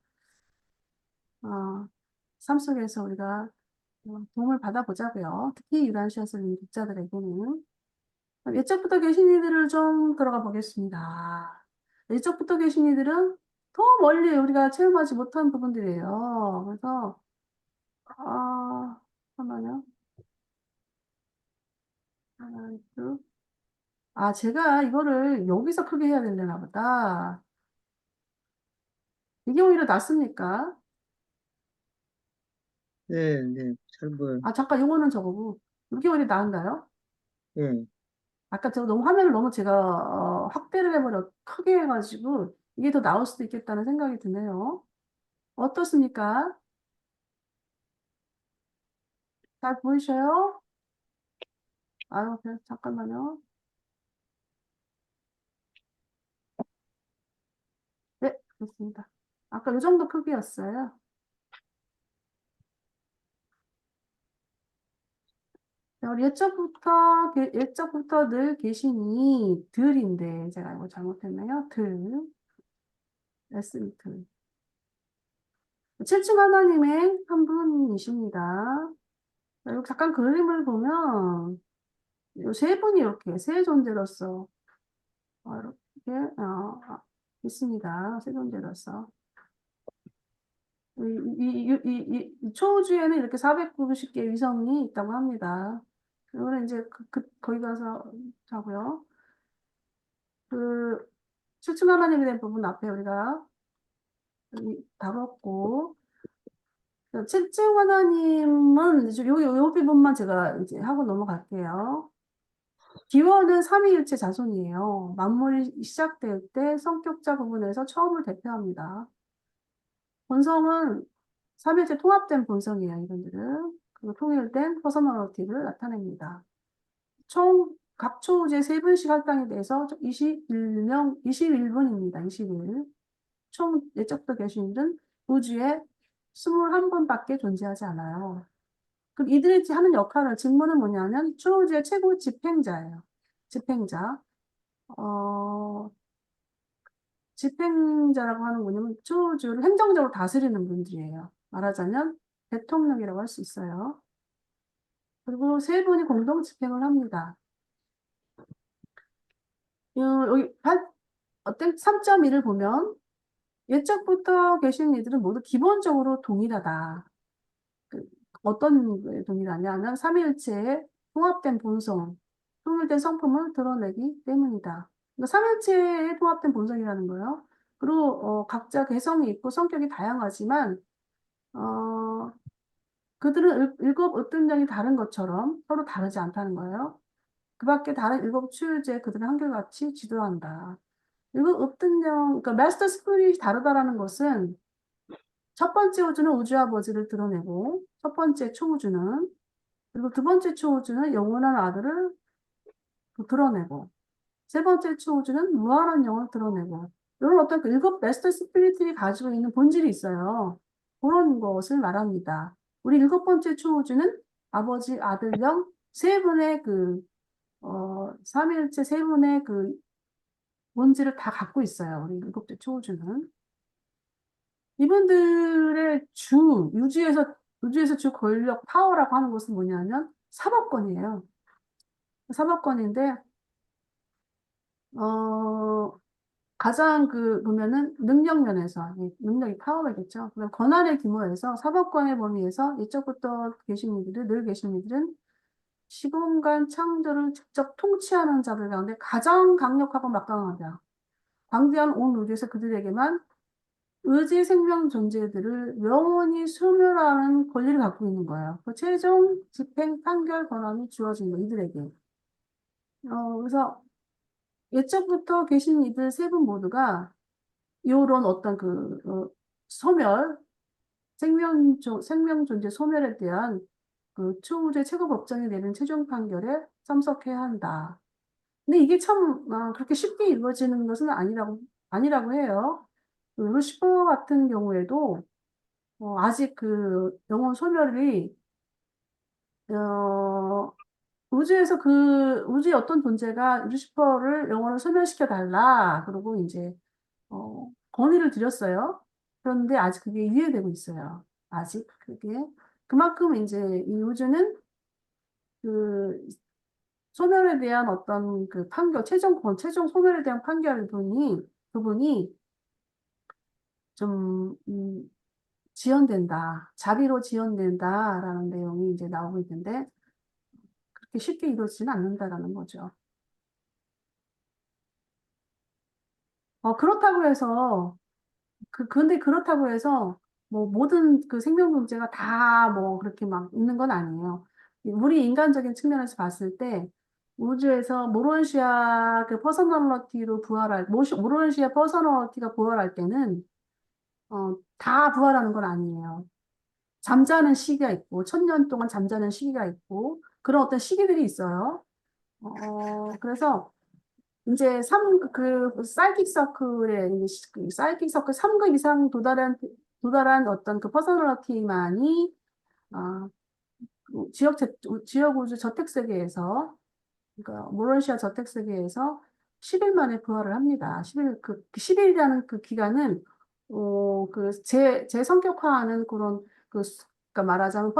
삶 속에서 우리가 도움을 받아보자고요. 특히 유란시아서 독자들에게는 예적부터 계신 이들을 좀 들어가 보겠습니다. 예적부터 계신 이들은 더 멀리 우리가 체험하지 못한 부분들이에요. 그래서 잠깐만요. 하나, 둘. 제가 이거를 여기서 크게 해야 되려나 보다. 이게 오히려 낫습니까? 네, 네, 잘 보여요. 잠깐 이거는 저거고. 이게 오히려 나은가요? 네. 아까 제가 너무 화면을 너무 제가 확대를 크게 해가지고 이게 더 나을 수도 있겠다는 생각이 드네요. 어떻습니까? 잘 보이셔요? 잠깐만요. 네, 좋습니다. 아까 이 정도 크기였어요. 우리 옛적부터 늘 계시니 들인데 제가 이거 잘못했나요? 들. 7층 하나님의 한 분이십니다. 여기 잠깐 그림을 보면 이 세 분이 이렇게 세 존재로서 이렇게 있습니다. 세 존재로서. 이 초우주에는 이렇게 490개의 위성이 있다고 합니다. 이거는 이제 거기 가서 자고요. 그 7층 하나님에 대한 부분 앞에 우리가 다뤘고 7층 하나님은 이제 요 부분만 제가 이제 하고 넘어갈게요. 기원은 삼위일체 자손이에요. 만물이 시작될 때 성격자 부분에서 처음을 대표합니다. 본성은 삼위일체 통합된 본성이에요. 이분들은. 그리고 통일된 퍼서널리티를 나타냅니다. 총 각 초우제 3분씩 할당에 대해서 21분입니다. 21. 총 예적도 계신들은 우주에 21번밖에 존재하지 않아요. 그럼 이들이 하는 역할을, 직무는 뭐냐면 초우주의 최고 집행자예요. 집행자. 집행자라고 하는 뭐냐면 초우주를 행정적으로 다스리는 분들이에요. 말하자면 대통령이라고 할 수 있어요. 그리고 세 분이 공동 집행을 합니다. 여기 어떤 3.1을 보면 예적부터 계신 이들은 모두 기본적으로 동일하다. 어떤 거에 동일하냐면 삼위일체의 통합된 본성, 통일된 성품을 드러내기 때문이다. 그러니까 삼위일체의 통합된 본성이라는 거예요. 그리고 각자 개성이 있고 성격이 다양하지만 그들은 일곱 으뜸령이 다른 것처럼 서로 다르지 않다는 거예요. 그 밖에 다른 일곱 추유제 그들은 한결같이 지도한다. 일곱 으뜸령, 그러니까 마스터 스피릿이 다르다라는 것은 첫 번째 우주는 우주 아버지를 드러내고 첫 번째 초우주는 그리고 두 번째 초우주는 영원한 아들을 드러내고 세 번째 초우주는 무한한 영을 드러내고 이런 어떤 일곱 마스터 스피릿이 가지고 있는 본질이 있어요. 그런 것을 말합니다. 우리 일곱 번째 초우주는 아버지, 아들, 영 세 분의 삼위일체 세 분의 본질을 다 갖고 있어요. 우리 일곱째 초우주는. 이분들의 우주에서 주 권력, 파워라고 하는 것은 뭐냐면 사법권이에요. 사법권인데, 가장 보면은 능력면에서, 능력이 파워겠죠. 그럼 권한의 규모에서 사법권의 범위에서 이쪽부터 늘 계신 이들은 시공간 창조를 직접 통치하는 자들 가운데 가장 강력하고 막강하다. 광대한 온 우주에서 그들에게만 의지 생명 존재들을 영원히 소멸하는 권리를 갖고 있는 거예요. 그 최종 집행 판결 권한이 주어진 거 이들에게. 그래서 예적부터 계신 이들 세 분 모두가 이런 어떤 소멸, 생명 존재 소멸에 대한 그 최우주의 최고법정이 내린 최종 판결에 참석해야 한다. 근데 이게 참 그렇게 쉽게 이루어지는 것은 아니라고 해요. 그 루시퍼 같은 경우에도 아직 그 영혼 소멸이 어, 우주의 어떤 존재가 루시퍼를 영혼을 소멸시켜 달라. 그러고 이제 건의를 드렸어요. 그런데 아직 그게 유예되고 있어요. 아직 그게 그만큼 이제 이 우주는 그 소멸에 대한 어떤 그 판결, 최종 소멸에 대한 부분이 좀, 자비로 지연된다라는 내용이 이제 나오고 있는데, 그렇게 쉽게 이루어지지는 않는다라는 거죠. 그렇다고 해서, 근데 그렇다고 해서, 뭐, 모든 그 생명 존재가 다 뭐, 그렇게 막 있는 건 아니에요. 우리 인간적인 측면에서 봤을 때, 우주에서 모론시아 그 모론시아 퍼서널리티가 부활할 때는, 다 부활하는 건 아니에요. 잠자는 시기가 있고, 1000년 동안 잠자는 시기가 있고, 그런 어떤 시기들이 있어요. 그래서, 이제 사이킥 서클에, 그 사이킥 서클 3급 이상 도달한 어떤 그 퍼서널리티만이, 아, 지역 우주 저택세계에서, 그러니까 모론시아 저택세계에서 10일 만에 부활을 합니다. 10일이라는 그 기간은, 재성격화하는 그러니까 말하자면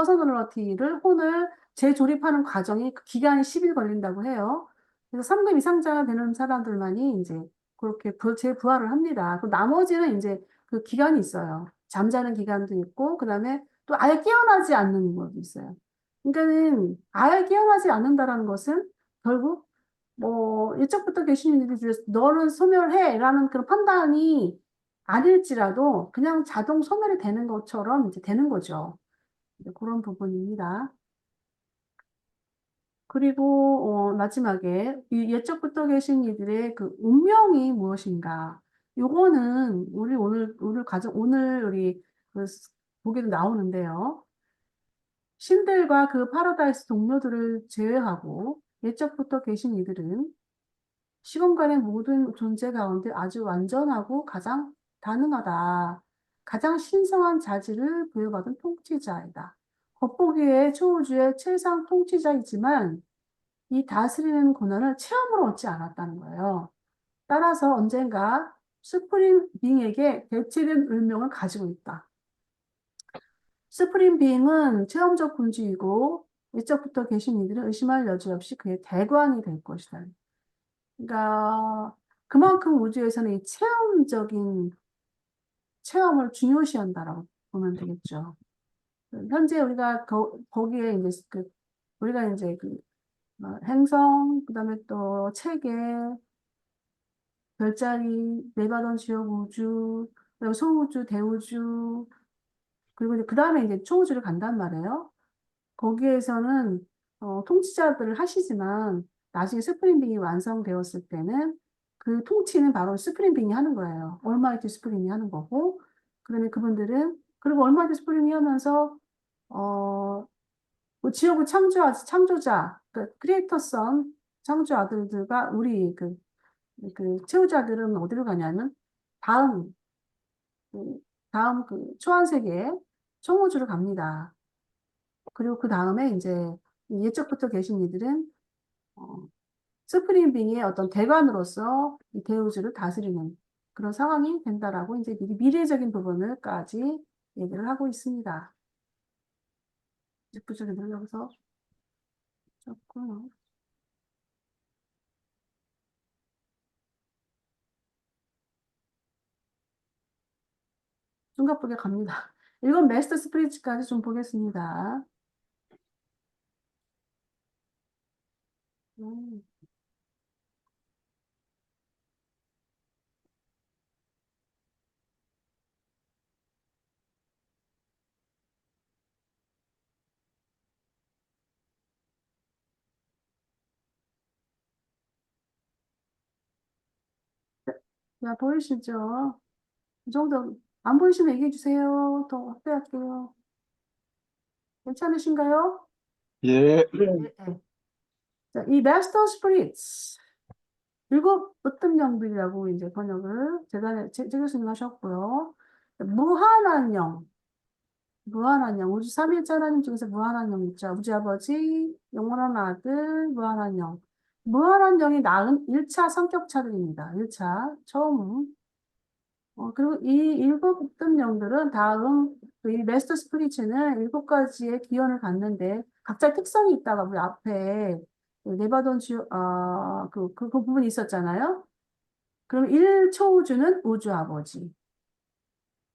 혼을 재조립하는 과정이 그 기간이 10일 걸린다고 해요. 그래서 3급 이상자가 되는 사람들만이 이제 그렇게 재부활을 합니다. 그 나머지는 이제 그 기간이 있어요. 잠자는 기간도 있고, 그 다음에 또 아예 깨어나지 않는 것도 있어요. 그러니까는 아예 깨어나지 않는다라는 것은 결국 뭐 이쪽부터 계시는 분들이 너는 소멸해라는 그런 판단이 아닐지라도 그냥 자동 소멸이 되는 것처럼 이제 되는 거죠. 이제 그런 부분입니다. 그리고 마지막에 이 예적부터 계신 이들의 그 운명이 무엇인가? 요거는 오늘 우리 보기도 나오는데요. 신들과 그 파라다이스 동료들을 제외하고 예적부터 계신 이들은 시공간의 모든 존재 가운데 아주 완전하고 가장 다능하다. 가장 신성한 자질을 부여받은 통치자이다. 겉보기에 초우주의 최상 통치자이지만 이 다스리는 권한을 체험으로 얻지 않았다는 거예요. 따라서 언젠가 수프림 빙에게 대체된 운명을 가지고 있다. 수프림 빙은 체험적 군주이고 일적부터 계신 이들은 의심할 여지 없이 그의 대관이 될 것이다. 그러니까 그만큼 우주에서는 이 체험적인 체험을 중요시한다라고 보면 되겠죠. 현재 우리가 거기에 이제 우리가 이제 행성, 그다음에 또 체계, 별자리, 네바던 지역 우주, 그리고 소우주, 대우주, 그리고 이제 그다음에 이제 초우주를 간단 말이에요. 거기에서는 통치자들을 하시지만 나중에 스프링빙이 완성되었을 때는 그 통치는 바로 스프링빙이 하는 거예요. 올마이티 스프링이 하는 거고, 그다음에 그리고 올마이티 스프링이 하면서 뭐 지역을 창조자, 그 크리에이터성 창조 아들들과 우리 채우자들은 어디로 가냐면 다음 그, 다음 초안 세계에 청우주로 갑니다. 그리고 그 다음에 이제 예적부터 계신 이들은 스프링빙의 어떤 대관으로서 이 대우주를 다스리는 그런 상황이 된다라고 이제 미래적인 부분을까지 얘기를 하고 있습니다. 부족에 눌러서 조금 중갑부에 갑니다. 이건 메스터 스프리츠까지 좀 보겠습니다. 음. 야, 보이시죠? 이 정도 안 보이시면 얘기해 주세요. 더 확대할게요. 괜찮으신가요? 예, 네. 자, 이 마스터 스피릿 일곱 으뜸영들이라고 이제 번역을 제 교수님 하셨고요. 무한한 영, 무한한 영, 우주 삼위일체 하나님 중에서 무한한 영 있죠. 우주 아버지, 영원한 아들, 무한한 영. 무한한 영이 낳은 1차 성격차들입니다. 1차, 처음. 그리고 이 일곱 으뜸 영들은 다음, 이 메스터 스피리츠는 일곱 가지의 기원을 갖는데, 각자 특성이 있다가 우리 앞에 네바돈 그 부분이 있었잖아요. 그럼 1초우주는 우주 아버지.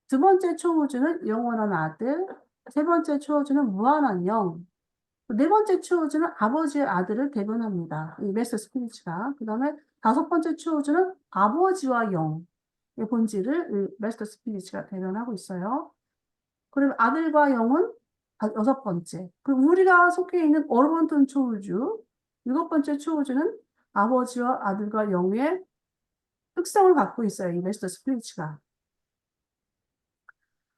두 번째 초우주는 영원한 아들. 세 번째 초우주는 무한한 영. 네 번째 초우주는 아버지의 아들을 대변합니다. 이 메스터 스피리츠가. 그 다음에 다섯 번째 초우주는 아버지와 영의 본질을 이 메스터 스피리츠가 대변하고 있어요. 그리고 아들과 영은 여섯 번째. 그리고 우리가 속해 있는 어르번톤 초우주. 일곱 번째 초우주는 아버지와 아들과 영의 특성을 갖고 있어요. 이 메스터 스피리츠가.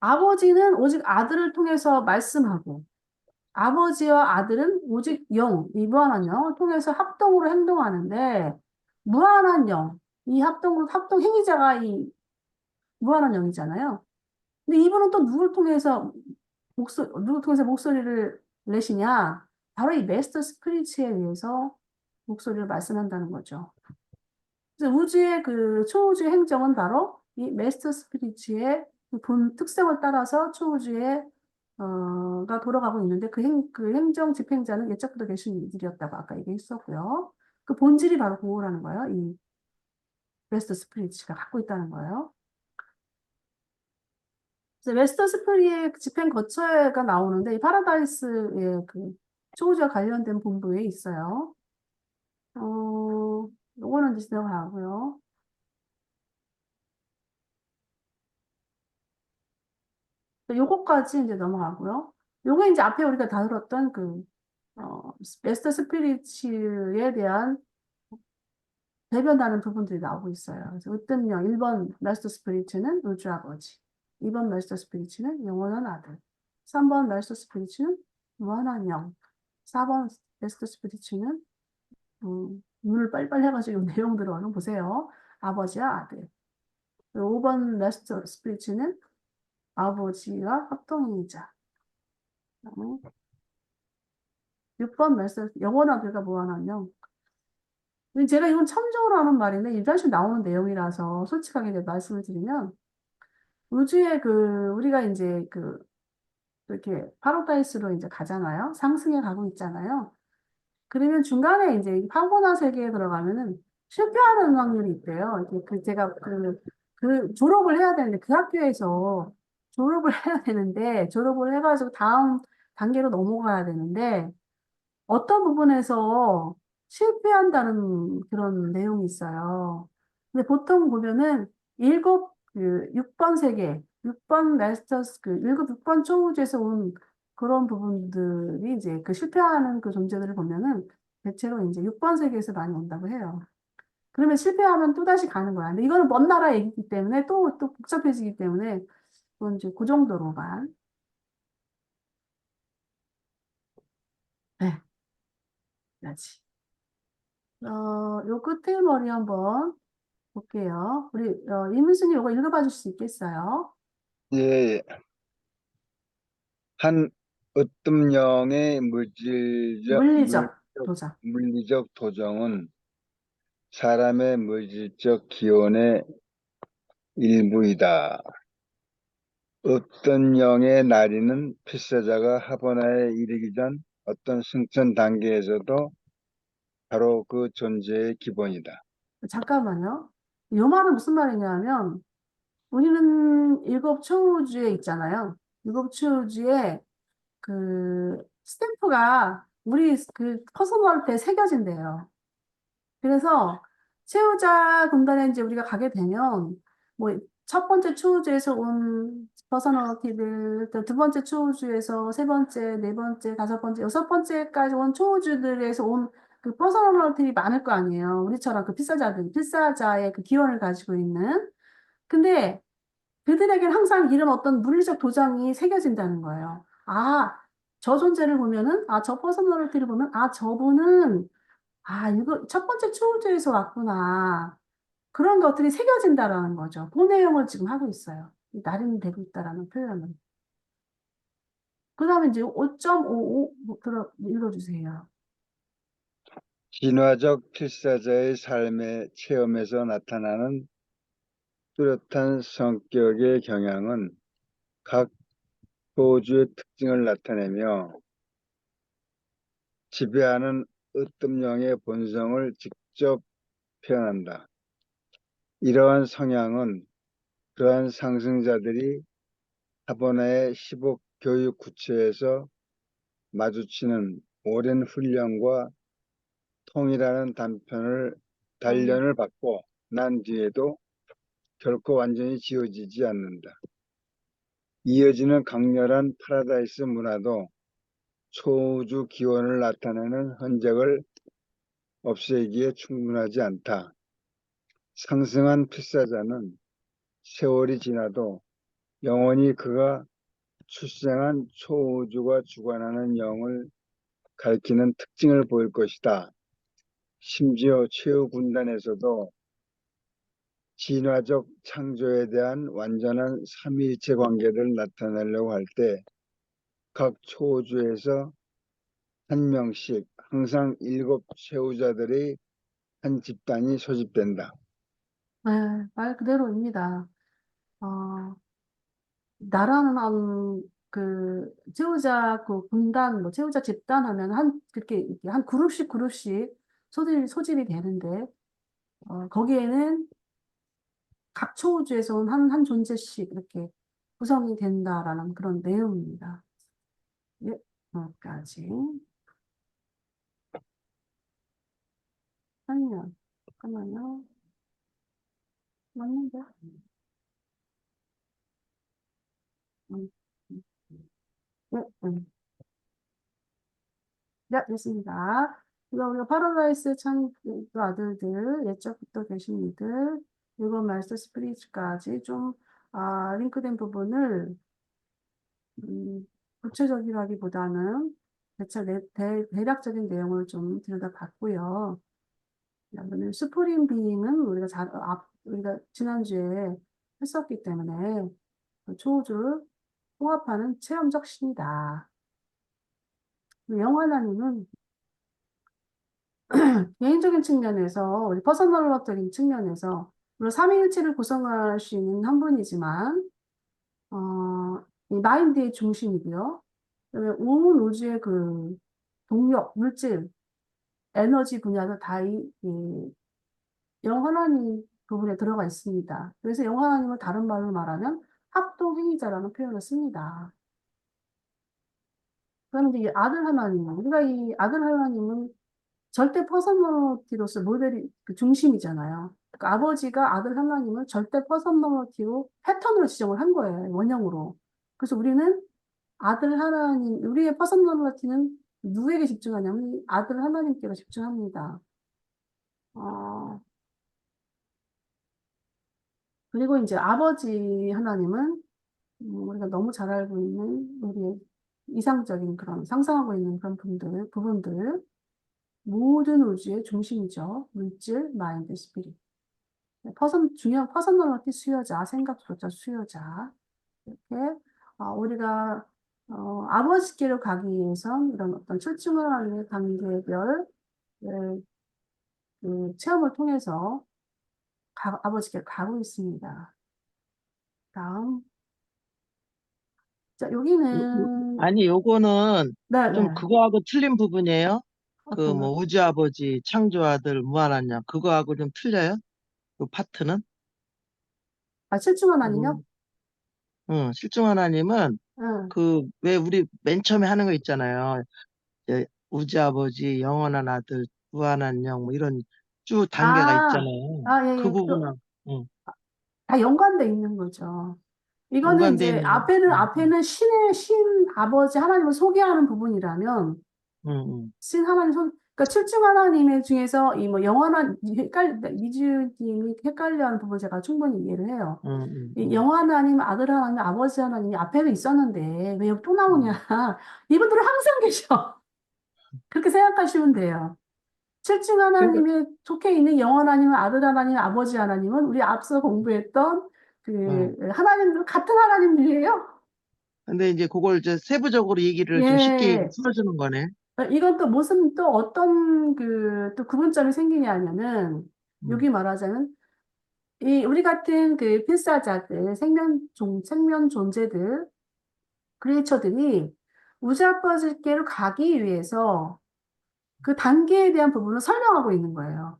아버지는 오직 아들을 통해서 말씀하고, 아버지와 아들은 오직 영, 이 무한한 영을 통해서 합동으로 행동하는데, 무한한 영, 이 합동 행위자가 이 무한한 영이잖아요. 근데 이분은 또 누굴 통해서 목소리를 내시냐? 바로 이 메스터 스피리츠에 의해서 목소리를 말씀한다는 거죠. 그래서 우주의 그 초우주의 행정은 바로 이 메스터 스피리츠의 본 특성을 따라서 초우주의 가 돌아가고 있는데 그 행정 집행자는 예적부터 계신 이들이었다고 아까 얘기했었고요. 그 본질이 바로 그거라는 거예요. 이 메스터 스피리츠가 갖고 있다는 거예요. 그래서 메스터 스피리의 집행 거처가 나오는데 이 파라다이스의 그 초우주와 관련된 본부에 있어요. 요거는 이제 지나가고요. 요거까지 이제 넘어가고요. 요게 이제 앞에 우리가 다뤘던 메스터 스피리츠에 대한 대변하는 부분들이 나오고 있어요. 그래서 으뜸영 1번 메스터 스피리츠는 우주 아버지, 2번 메스터 스피리츠는 영원한 아들, 3번 메스터 스피리츠는 무한한 영, 4번 메스터 스피리츠는 눈을 빨리빨리 해가지고 내용들을 얼른 보세요. 아버지와 아들. 5번 메스터 스피리츠는 아버지와 합동이자. 6번 메스터 영원한 아들과 무한한 영. 제가 이건 참조로 하는 말인데 일반식 나오는 내용이라서 솔직하게 이제 말씀을 드리면 우주에 우리가 이제 이렇게 파라다이스로 이제 가잖아요. 상승해 가고 있잖아요. 그러면 중간에 이제 이 파고나 세계에 들어가면은 실패하는 확률이 있대요. 제가 졸업을 해야 되는데 그 학교에서 졸업을 해야 되는데 졸업을 해가지고 다음 단계로 넘어가야 되는데 어떤 부분에서 실패한다는 그런 내용이 있어요. 근데 보통 보면은 6번 세계, 6번 마스터스, 6번 초우주에서 온 그런 부분들이 이제 실패하는 그 존재들을 보면은 대체로 이제 6번 세계에서 많이 온다고 해요. 그러면 실패하면 또다시 가는 거야. 근데 이거는 먼 나라 얘기이기 때문에 또 복잡해지기 때문에 그건 이제 그 정도로만. 네, 야지. 요 끝에 머리 한번 볼게요. 우리 이문순이 이거 읽어봐 줄 수 있겠어요? 예. 한 으뜸영의 물리적 물리적 도자. 도정은 사람의 물질적 기원의 일부이다. 으뜸영의 나리는 필사자가 하버나에 이르기 전 어떤 승천 단계에서도 바로 그 존재의 기본이다. 잠깐만요. 이 말은 무슨 말이냐면 우리는 일곱 초우주에 있잖아요. 일곱 초우주에 스탬프가 우리 퍼스널한테 새겨진대요. 그래서 최후자 군단에 이제 우리가 가게 되면 뭐 첫 번째 초우주에서 온 퍼스널리티들, 또 두 번째 초우주에서 세 번째, 네 번째, 다섯 번째, 여섯 번째까지 온 초우주들에서 온 그 퍼스널리티가 많을 거 아니에요. 우리처럼 그 필사자의 그 기원을 가지고 있는. 근데 그들에게는 항상 이런 어떤 물리적 도장이 새겨진다는 거예요. 아, 저 존재를 보면은, 저 퍼스널리티를 보면, 저분은, 이거 첫 번째 추호주에서 왔구나. 그런 것들이 새겨진다라는 거죠. 그 내용을 지금 하고 있어요. 이 날인이 되고 있다라는 표현은. 그 다음에 이제 5.55 읽어주세요. 진화적 필사자의 삶의 체험에서 나타나는 뚜렷한 성격의 경향은 각 소주의 특징을 나타내며 지배하는 으뜸령의 본성을 직접 표현한다. 이러한 성향은 그러한 상승자들이 하버나의 15 교육 구체에서 마주치는 오랜 훈련과 통이라는 단련을 받고 난 뒤에도 결코 완전히 지워지지 않는다. 이어지는 강렬한 파라다이스 문화도 초우주 기원을 나타내는 흔적을 없애기에 충분하지 않다. 상승한 필사자는 세월이 지나도 영원히 그가 출생한 초우주가 주관하는 영을 가리키는 특징을 보일 것이다. 심지어 최후 군단에서도 진화적 창조에 대한 완전한 삼위일체 관계를 나타내려고 할 때 각 초우주에서 한 명씩 항상 7 최후자들의 한 집단이 소집된다. 네, 말 그대로입니다. 어, 나라는 채우자 그 군단, 뭐 채우자 집단 하면 이렇게 한 그룹씩 소집이 되는데, 거기에는 각 초우주에서 온 한 존재씩 이렇게 구성이 된다라는 그런 내용입니다. 예, 여기까지. 아니요, 잠깐만요. 맞는데? 음, 네, 네, 됐습니다. 이거 우리가 파라다이스 창조 아들들, 옛적부터 계신 이들, 일곱 말씀 스피릿까지 좀, 링크된 부분을, 구체적이라기보다는 대략적인 내용을 좀 들여다봤고요. 그러면 수프림 비잉은 우리가 지난주에 했었기 때문에 그 초우주를 통합하는 체험적 신이다. 영화나님은 개인적인 측면에서, 우리 퍼서널적인 측면에서, 물론 삼위일체를 구성할 수 있는 한 분이지만, 이 마인드의 중심이고요. 그다음에 온 우주의 그 동력, 물질, 에너지 분야도 다 이 영하나님 부분에 들어가 있습니다. 그래서 영하나님을 다른 말로 말하면 합동행위자라는 표현을 씁니다. 그러면 이제 이 아들 하나님은, 우리가 이 아들 하나님은 절대 퍼서널리티로서 모델이 그 중심이잖아요. 그러니까 아버지가 아들 하나님을 절대 퍼서널리티로 패턴으로 지정을 한 거예요. 원형으로. 그래서 우리는 아들 하나님, 우리의 퍼서널리티는 누구에게 집중하냐면 이 아들 하나님께 집중합니다. 그리고 이제 아버지 하나님은 우리가 너무 잘 알고 있는 우리의 이상적인 그런 상상하고 있는 그런 부분들 모든 우주의 중심이죠. 물질, 마인드, 스피릿. 중요한 퍼서널리티 수요자, 생각 조차 수요자. 이렇게 우리가 아버지께로 가기 위해선 이런 어떤 출중한 단계별 그 체험을 통해서 아버지께로 가고 있습니다. 다음. 자, 여기는 아니, 요거는 네, 좀 네. 그거하고 틀린 부분이에요. 그 어떤 뭐 거? 우주 아버지, 창조 아들, 무한한 양, 그거하고 좀 틀려요? 그 파트는? 실중 하나님요? 음, 응, 실중 하나님은 응. 그 왜 우리 맨 처음에 하는 거 있잖아요. 이제 우주 아버지, 영원한 아들, 무한한 영, 뭐 이런 쭉 단계가 아, 있잖아요. 예, 그 예. 부분은 응, 다 연관돼 있는 거죠. 이거는 연관돼 이제 있는 거. 앞에는 신 아버지 하나님을 소개하는 부분이라면, 응, 응. 신 하나님 그러니까 칠중 하나님의 중에서 이 뭐 영원한 이주님이 헷갈려하는 부분 제가 충분히 이해를 해요. 이 영원 하나님, 아들 하나님, 아버지 하나님이 앞에는 있었는데 왜 여기 또 나오냐? 이분들은 항상 계셔. 그렇게 생각하시면 돼요. 칠중 그러니까, 하나님에 속해 있는 영원 하나님, 아들 하나님, 아버지 하나님은 우리 앞서 공부했던 그 하나님들 같은 하나님들이에요. 근데 이제 그걸 이제 세부적으로 얘기를 좀 쉽게 예. 풀어주는 거네. 이건 또 무슨 또 어떤 또 구분점이 생기냐면은 음, 여기 말하자면 우리 같은 그 필사자들, 생명 존재들, 크리에이처들이 우주 아버지께로 가기 위해서 그 단계에 대한 부분을 설명하고 있는 거예요.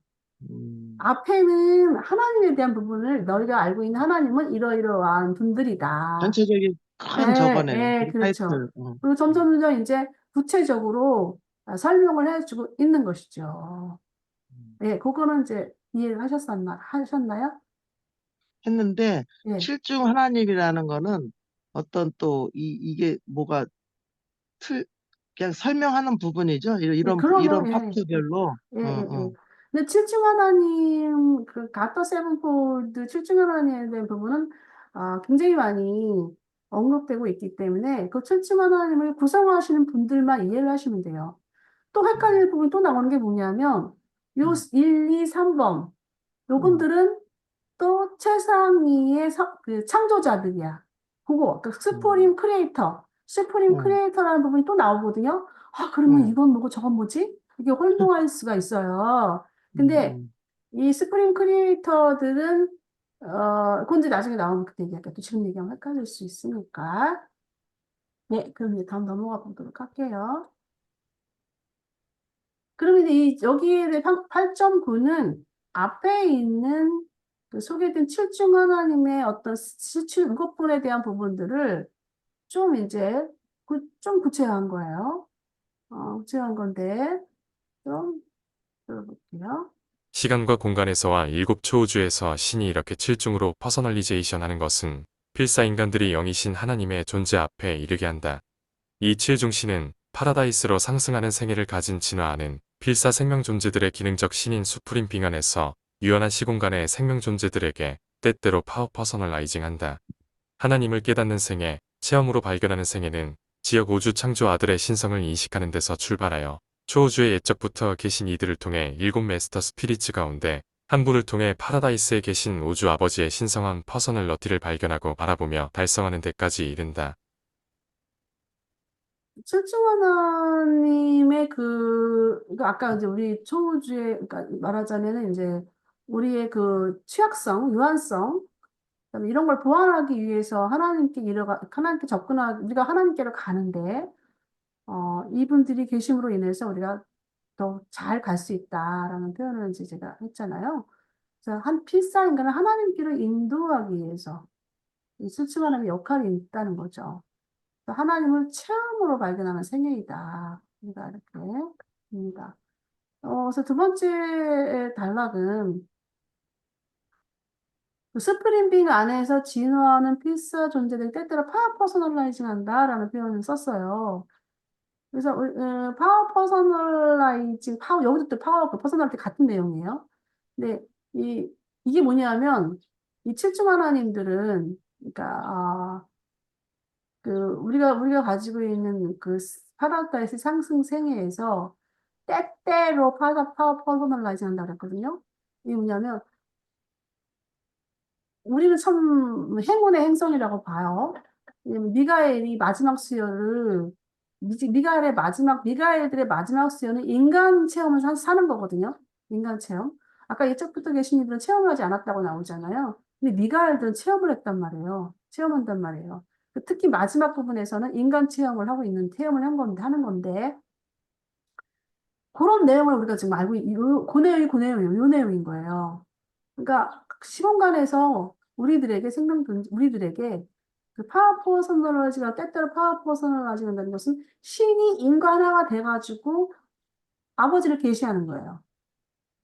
앞에는 하나님에 대한 부분을 너희가 알고 있는 하나님은 이러이러한 분들이다. 전체적인 큰 예, 저거네. 예, 그 그렇죠. 타이틀. 그리고 점점 이제 구체적으로 설명을 해주고 있는 것이죠. 예, 그거는 이제 이해를 하셨나요? 했는데 예, 칠중 하나님이라는 거는 어떤 또 이게 뭐가 틀 그냥 설명하는 부분이죠. 예, 이런 그러면, 예, 파트별로. 예, 예, 예. 어. 근데 칠중 하나님, 그 가터 세븐폴드 칠중 하나님에 대한 부분은 굉장히 많이 언급되고 있기 때문에 그 칠중 하나님을 구성하시는 분들만 이해를 하시면 돼요. 또 헷갈릴 부분이 또 나오는 게 뭐냐면 요 음, 1, 2, 3번 음, 요분들은 또 최상위의 그 창조자들이야. 그거, 그 음, 스프림 음, 크리에이터라는 부분이 또 나오거든요. 그러면 음, 이건 뭐고 저건 뭐지? 이게 혼동할 수가 있어요. 근데 음. 이 스프림 크리에이터들은, 그건 이제 나중에 나오면 그때 얘기할게요. 또 지금 얘기하면 헷갈릴 수 있으니까. 네, 그럼 이제 다음 넘어가 보도록 할게요. 그러면 이제 여기에 대해 8.9는 앞에 있는 그 소개된 칠중 하나님의 어떤 일곱분에 대한 부분들을 좀 이제 좀 구체화한 거예요. 구체화한 건데 좀 들어볼게요. 시간과 공간에서와 일곱 초우주에서 신이 이렇게 칠중으로 퍼서널리제이션 하는 것은 필사 인간들이 영이신 하나님의 존재 앞에 이르게 한다. 이 칠중신은 파라다이스로 상승하는 생애를 가진 진화하는 필사 생명 존재들의 기능적 신인 수프림 빙안에서 유연한 시공간의 생명 존재들에게 때때로 파워 퍼서널라이징 한다. 하나님을 깨닫는 생애, 체험으로 발견하는 생애는 지역 우주 창조 아들의 신성을 인식하는 데서 출발하여 초우주의 옛적부터 계신 이들을 통해 일곱 메스터 스피리츠 가운데 한 분을 통해 파라다이스에 계신 우주 아버지의 신성한 퍼서널러티를 발견하고 바라보며 달성하는 데까지 이른다. 칠중 하나님의 그러니까 아까 이제 우리 초우주의, 그러니까 말하자면은 이제 우리의 그 취약성, 유한성, 그다음에 이런 걸 보완하기 위해서 하나님께 접근하기, 우리가 하나님께로 가는데, 이분들이 계심으로 인해서 우리가 더 잘 갈 수 있다라는 표현을 이제 제가 했잖아요. 그래서 필사인간을 하나님께로 인도하기 위해서 이 수치가 하나님의 역할이 있다는 거죠. 그래서 하나님을 체험으로 발견하는 생애이다. 우리가 이렇게 봅니다. 그래서 두 번째 단락은 그 스프링빙 안에서 진화하는 필사 존재들이 때때로 파워 퍼스널라이징 한다라는 표현을 썼어요. 그래서 파워 퍼스널라이징, 여기도 또 파워 퍼스널리티 같은 내용이에요. 근데 이게 뭐냐면 이 칠중 하나님들은 그러니까 우리가 가지고 있는 그 파라다이스 상승 생애에서 때때로 파워 퍼스널라이징 한다고 그랬거든요. 이게 뭐냐면 우리는 참 행운의 행성이라고 봐요. 왜냐면 미가엘이 마지막 수요를 미가엘들의 마지막 수요는 인간 체험을 사는 거거든요. 인간 체험. 아까 이쪽부터 계신 이들은 체험을 하지 않았다고 나오잖아요. 근데 미가엘들은 체험을 했단 말이에요. 체험한단 말이에요. 특히 마지막 부분에서는 인간 체험을 하는 건데 그런 내용을 우리가 지금 그 내용이 요 내용인 거예요. 그러니까 시공간에서 우리들에게 그 파워 퍼스널라이징가 때때로 파워 퍼스널라이징 한다는 것은 신이 인간화가 돼가지고 아버지를 계시하는 거예요.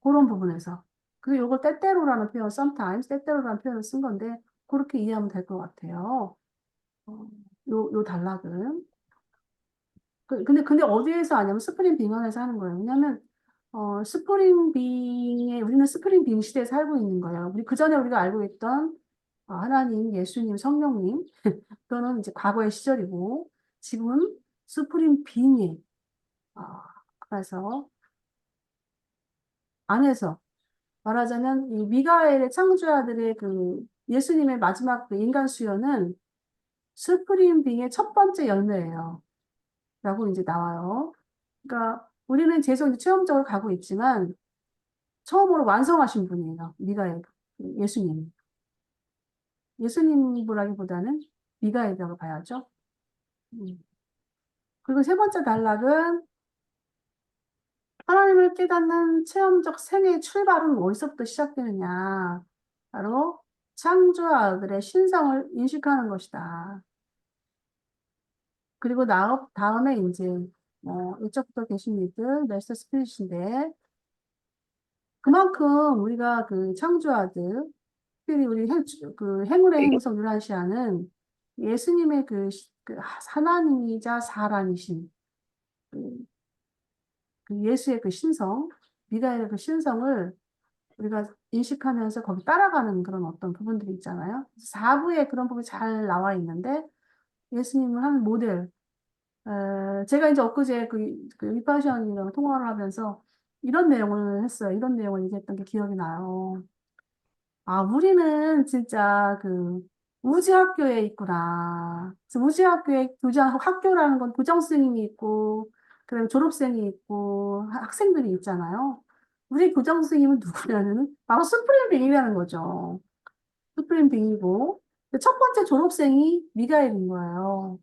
그런 부분에서. 그리고 이걸 때때로라는 표현, sometimes 때때로라는 표현을 쓴 건데 그렇게 이해하면 될 것 같아요. 요 단락은. 근데 어디에서 하냐면 스프링 빙하에서 하는 거예요. 왜냐면 스프링 빙의 우리는 스프링 빙 시대에 살고 있는 거예요. 우리 그 전에 우리가 알고 있던 하나님, 예수님, 성령님 그거는 이제 과거의 시절이고 지금은 스프링 빙의 어, 그래서 안에서 말하자면 이 미가엘의 창조아들의 그 예수님의 마지막 그 인간 수요는 스프링 빙의 첫 번째 열매예요. 라고 이제 나와요. 그러니까 우리는 계속 이제 체험적으로 가고 있지만 처음으로 완성하신 분이에요. 미가엘, 예수님. 예수님이라기보다는 미가엘이라고 봐야죠. 그리고 세 번째 단락은 하나님을 깨닫는 체험적 생애의 출발은 어디서부터 시작되느냐. 바로 창조아들의 신성을 인식하는 것이다. 그리고 다음에 이제 이쪽부터 계신 이들 메스터 스피릿인데 그만큼 우리가 그 창조아들 특별히 우리 그 행운의 행성 유란시아는 예수님의 그 하나님이자 사람이신 그 예수의 그 신성, 미가엘의 그 신성을 우리가 인식하면서 거기 따라가는 그런 어떤 부분들이 있잖아요. 4부에 그런 부분이 잘 나와 있는데 예수님을 한 모델. 제가 이제 엊그제 그 위파션이랑 통화를 하면서 이런 내용을 했어요. 이런 내용을 얘기했던 게 기억이 나요. 아, 우리는 진짜 그 우지학교에 있구나. 그래서 우지학교에 학교라는 건 교정선생님이 있고, 그다음에 졸업생이 있고, 학생들이 있잖아요. 우리 교정선생님은 누구냐면 바로 스프링빙이라는 거죠. 스프링빙이고, 첫 번째 졸업생이 미가엘인 거예요.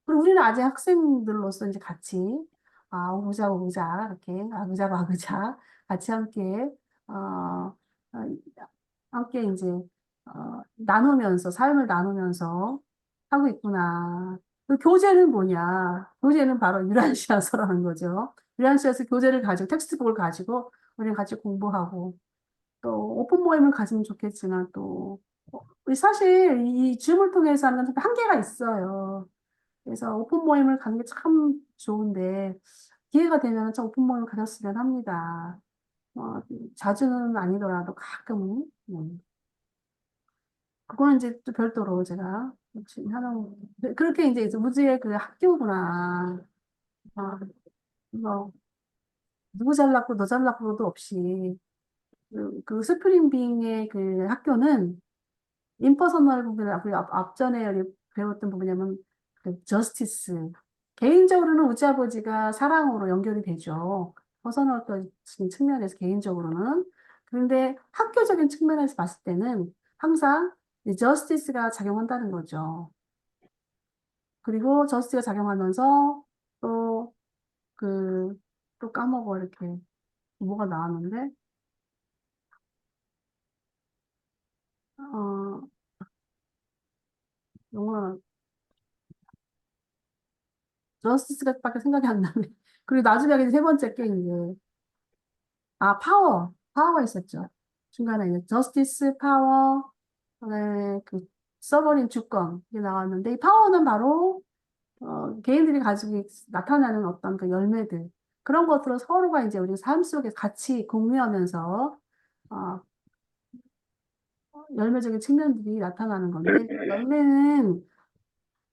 그리고 우리는 아직 학생들로서 이제 같이, 오구자, 이렇게, 아그자, 같이 함께, 어, 어, 함께 이제 나누면서 삶을 나누면서 하고 있구나. 그 교재는 뭐냐? 교재는 바로 유란시아서라는 거죠. 유란시아서 교재를 가지고 텍스트북을 가지고 우리는 같이 공부하고 또 오픈 모임을 가지면 좋겠지만 또 우리 사실 이 줌을 통해서 하는 건 한계가 있어요. 그래서 오픈 모임을 가는 게 참 좋은데 기회가 되면 참 오픈 모임을 가졌으면 합니다. 자주는 아니더라도 가끔은. 그거는 이제 또 별도로 제가 지금 하는, 그렇게 이제 우주의 그 학교구나. 아, 뭐, 누구 잘났고 너 잘났고도 없이, 그 스프링빙의 그 학교는 임퍼서널 부분을 우리 앞전에 우리 배웠던 부분이냐면, 그 저스티스. 개인적으로는 우주 아버지가 사랑으로 연결이 되죠. 퍼서널적인 측면에서 개인적으로는. 그런데 학교적인 측면에서 봤을 때는 항상 이 저스티스가 작용한다는 거죠. 그리고 저스티스가 작용하면서 또 또 까먹어 이렇게 뭐가 나왔는데 어 영어 저스티스가밖에 생각이 안 나네. 그리고 나중에 이제 세 번째 게 이제 파워 있었죠. 중간에 이제 저스티스 파워 그다음에 그 서버린 주권 이게 나왔는데 이 파워는 바로 개인들이 가지고 나타나는 어떤 그 열매들 그런 것들을 서로가 이제 우리 삶 속에 같이 공유하면서 어, 열매적인 측면들이 나타나는 건데 열매는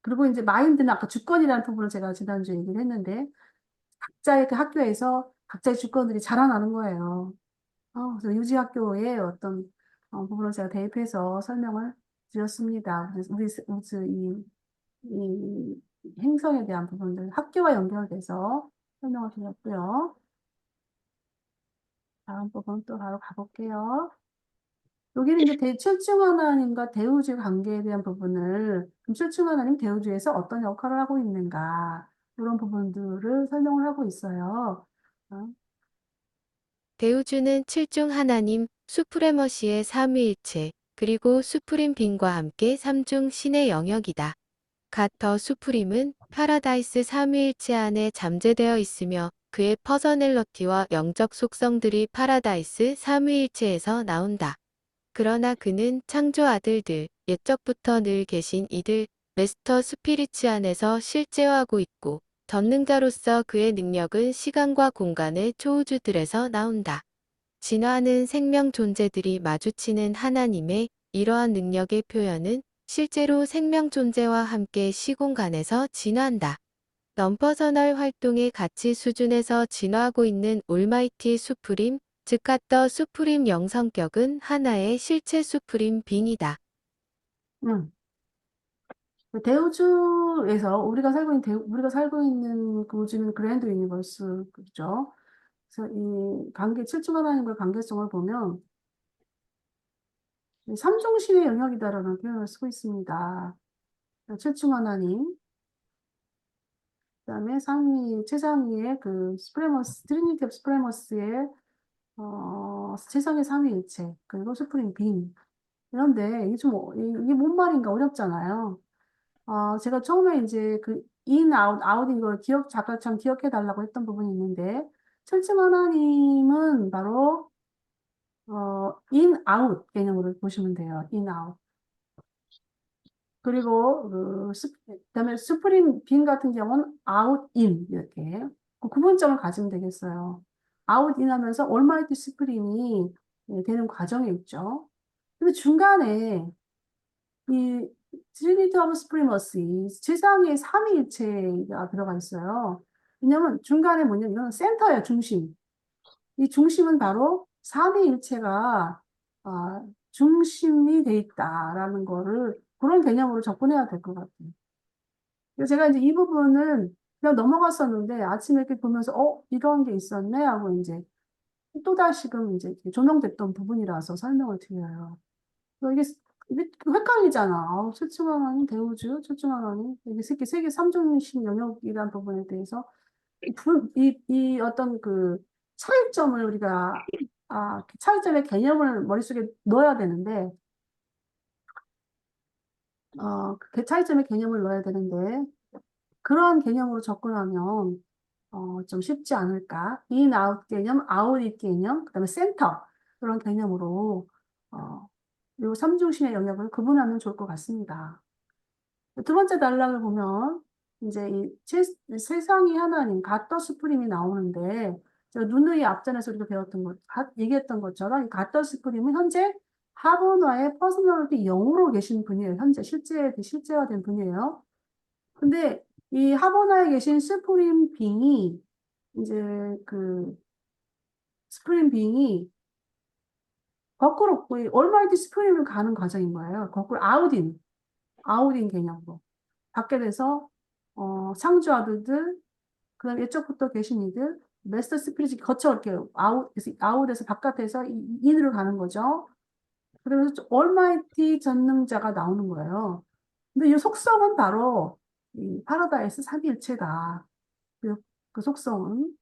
그리고 이제 마인드는 아까 주권이라는 부분을 제가 지난주에 얘기를 했는데 각자의 그 학교에서 각자의 주권들이 자라나는 거예요. 그래서 유지학교의 어떤 부분을 제가 대입해서 설명을 드렸습니다. 그래서 이 행성에 대한 부분들 학교와 연결돼서 설명을 드렸고요. 다음 부분 또 바로 가볼게요. 여기는 이제 칠중 하나님과 대우주의 관계에 대한 부분을 그럼 칠중 하나님 대우주에서 어떤 역할을 하고 있는가 이런 부분들을 설명을 하고 있어요. 어, 대우주는 칠중 하나님, 수프레머시의 삼위일체, 그리고 수프림 빙과 함께 삼중 신의 영역이다. 갓더 수프림은 파라다이스 삼위일체 안에 잠재되어 있으며 그의 퍼서널리티와 영적 속성들이 파라다이스 삼위일체에서 나온다. 그러나 그는 창조 아들들, 옛적부터 늘 계신 이들, 메스터 스피리츠 안에서 실제화하고 있고 전능자로서 그의 능력은 시간과 공간의 초우주들에서 나온다. 진화하는 생명 존재들이 마주치는 하나님의 이러한 능력의 표현은 실제로 생명 존재와 함께 시공간에서 진화한다. 넌퍼서널 활동의 가치 수준에서 진화하고 있는 올마이티 수프림, 즉 갓더 수프림 영성격은 하나의 실체 수프림 빙이다. 음. 대우주에서 우리가 살고 있는 그 우주는 그랜드 유니버스죠. 그래서 이 관계, 칠중 하나님과의 관계성을 보면 이 삼중신의 영역이다라는 표현을 쓰고 있습니다. 칠중 하나님, 그다음에 최상위의 그 트리니티 오브 스프레머스의 최상의 삼위일체, 그리고 수프림 빙. 그런데 이게 뭔 말인가 어렵잖아요. 제가 처음에 이제 그 in, out, out인 걸 잠깐 참 기억해 달라고 했던 부분이 있는데, 철증 하나님은 바로, in, out 개념으로 보시면 돼요. in, out. 그리고, 그다음에 수프림 빈 같은 경우는 out, in, 이렇게. 그 구분점을 가지면 되겠어요. out, in 하면서 올마이티 수프림이 되는 과정에 있죠. 근데 중간에 이 트리니티 오브 스프리머스, 이 세상의 삼위일체가 들어가 있어요. 왜냐면 중간에 뭐냐면 이건 센터예요, 중심. 이 중심은 바로 삼위일체가 중심이 돼 있다라는 거를 그런 개념으로 접근해야 될 것 같아요. 그래서 제가 이제 이 부분은 그냥 넘어갔었는데 아침에 이렇게 보면서 이런 게 있었네 하고 이제 또 다시금 이제 조명됐던 부분이라서 설명을 드려요. 이게 헷갈리잖아. 최충하나님, 대우주, 최충하나님. 이게 세계 삼중신 영역이라는 부분에 대해서 이 어떤 그 차이점을 우리가 차이점의 개념을 머릿속에 넣어야 되는데 그 차이점의 개념을 넣어야 되는데 그러한 개념으로 접근하면 좀 쉽지 않을까? in, out 개념, out, in 개념, 그다음에 센터 그런 개념으로 요 삼중신의 영역을 구분하면 좋을 것 같습니다. 두 번째 단락을 보면 이제 세상이 하나님, 갓더 스프림이 나오는데 제가 누누이 앞전에서 우리가 얘기했던 것처럼 이 갓더 스프림은 현재 하버나의 퍼스널리티 0으로 계신 분이에요. 현재 실제화된 분이에요. 근데 이 하버나에 계신 스프림 빙이 이제 그 스프림 빙이 거꾸로 올마이티 스프림을 가는 과정인 거예요. 거꾸로 아웃인 개념으로 받게 돼서 창조 아들들, 그다음 이쪽부터 계신 이들, 메스터 스피릿이 거쳐 이렇게 아웃에서 바깥에서 인으로 가는 거죠. 그러면서 얼마이티 전능자가 나오는 거예요. 근데 이 속성은 바로 이 파라다이스 삼위일체다. 그 속성은.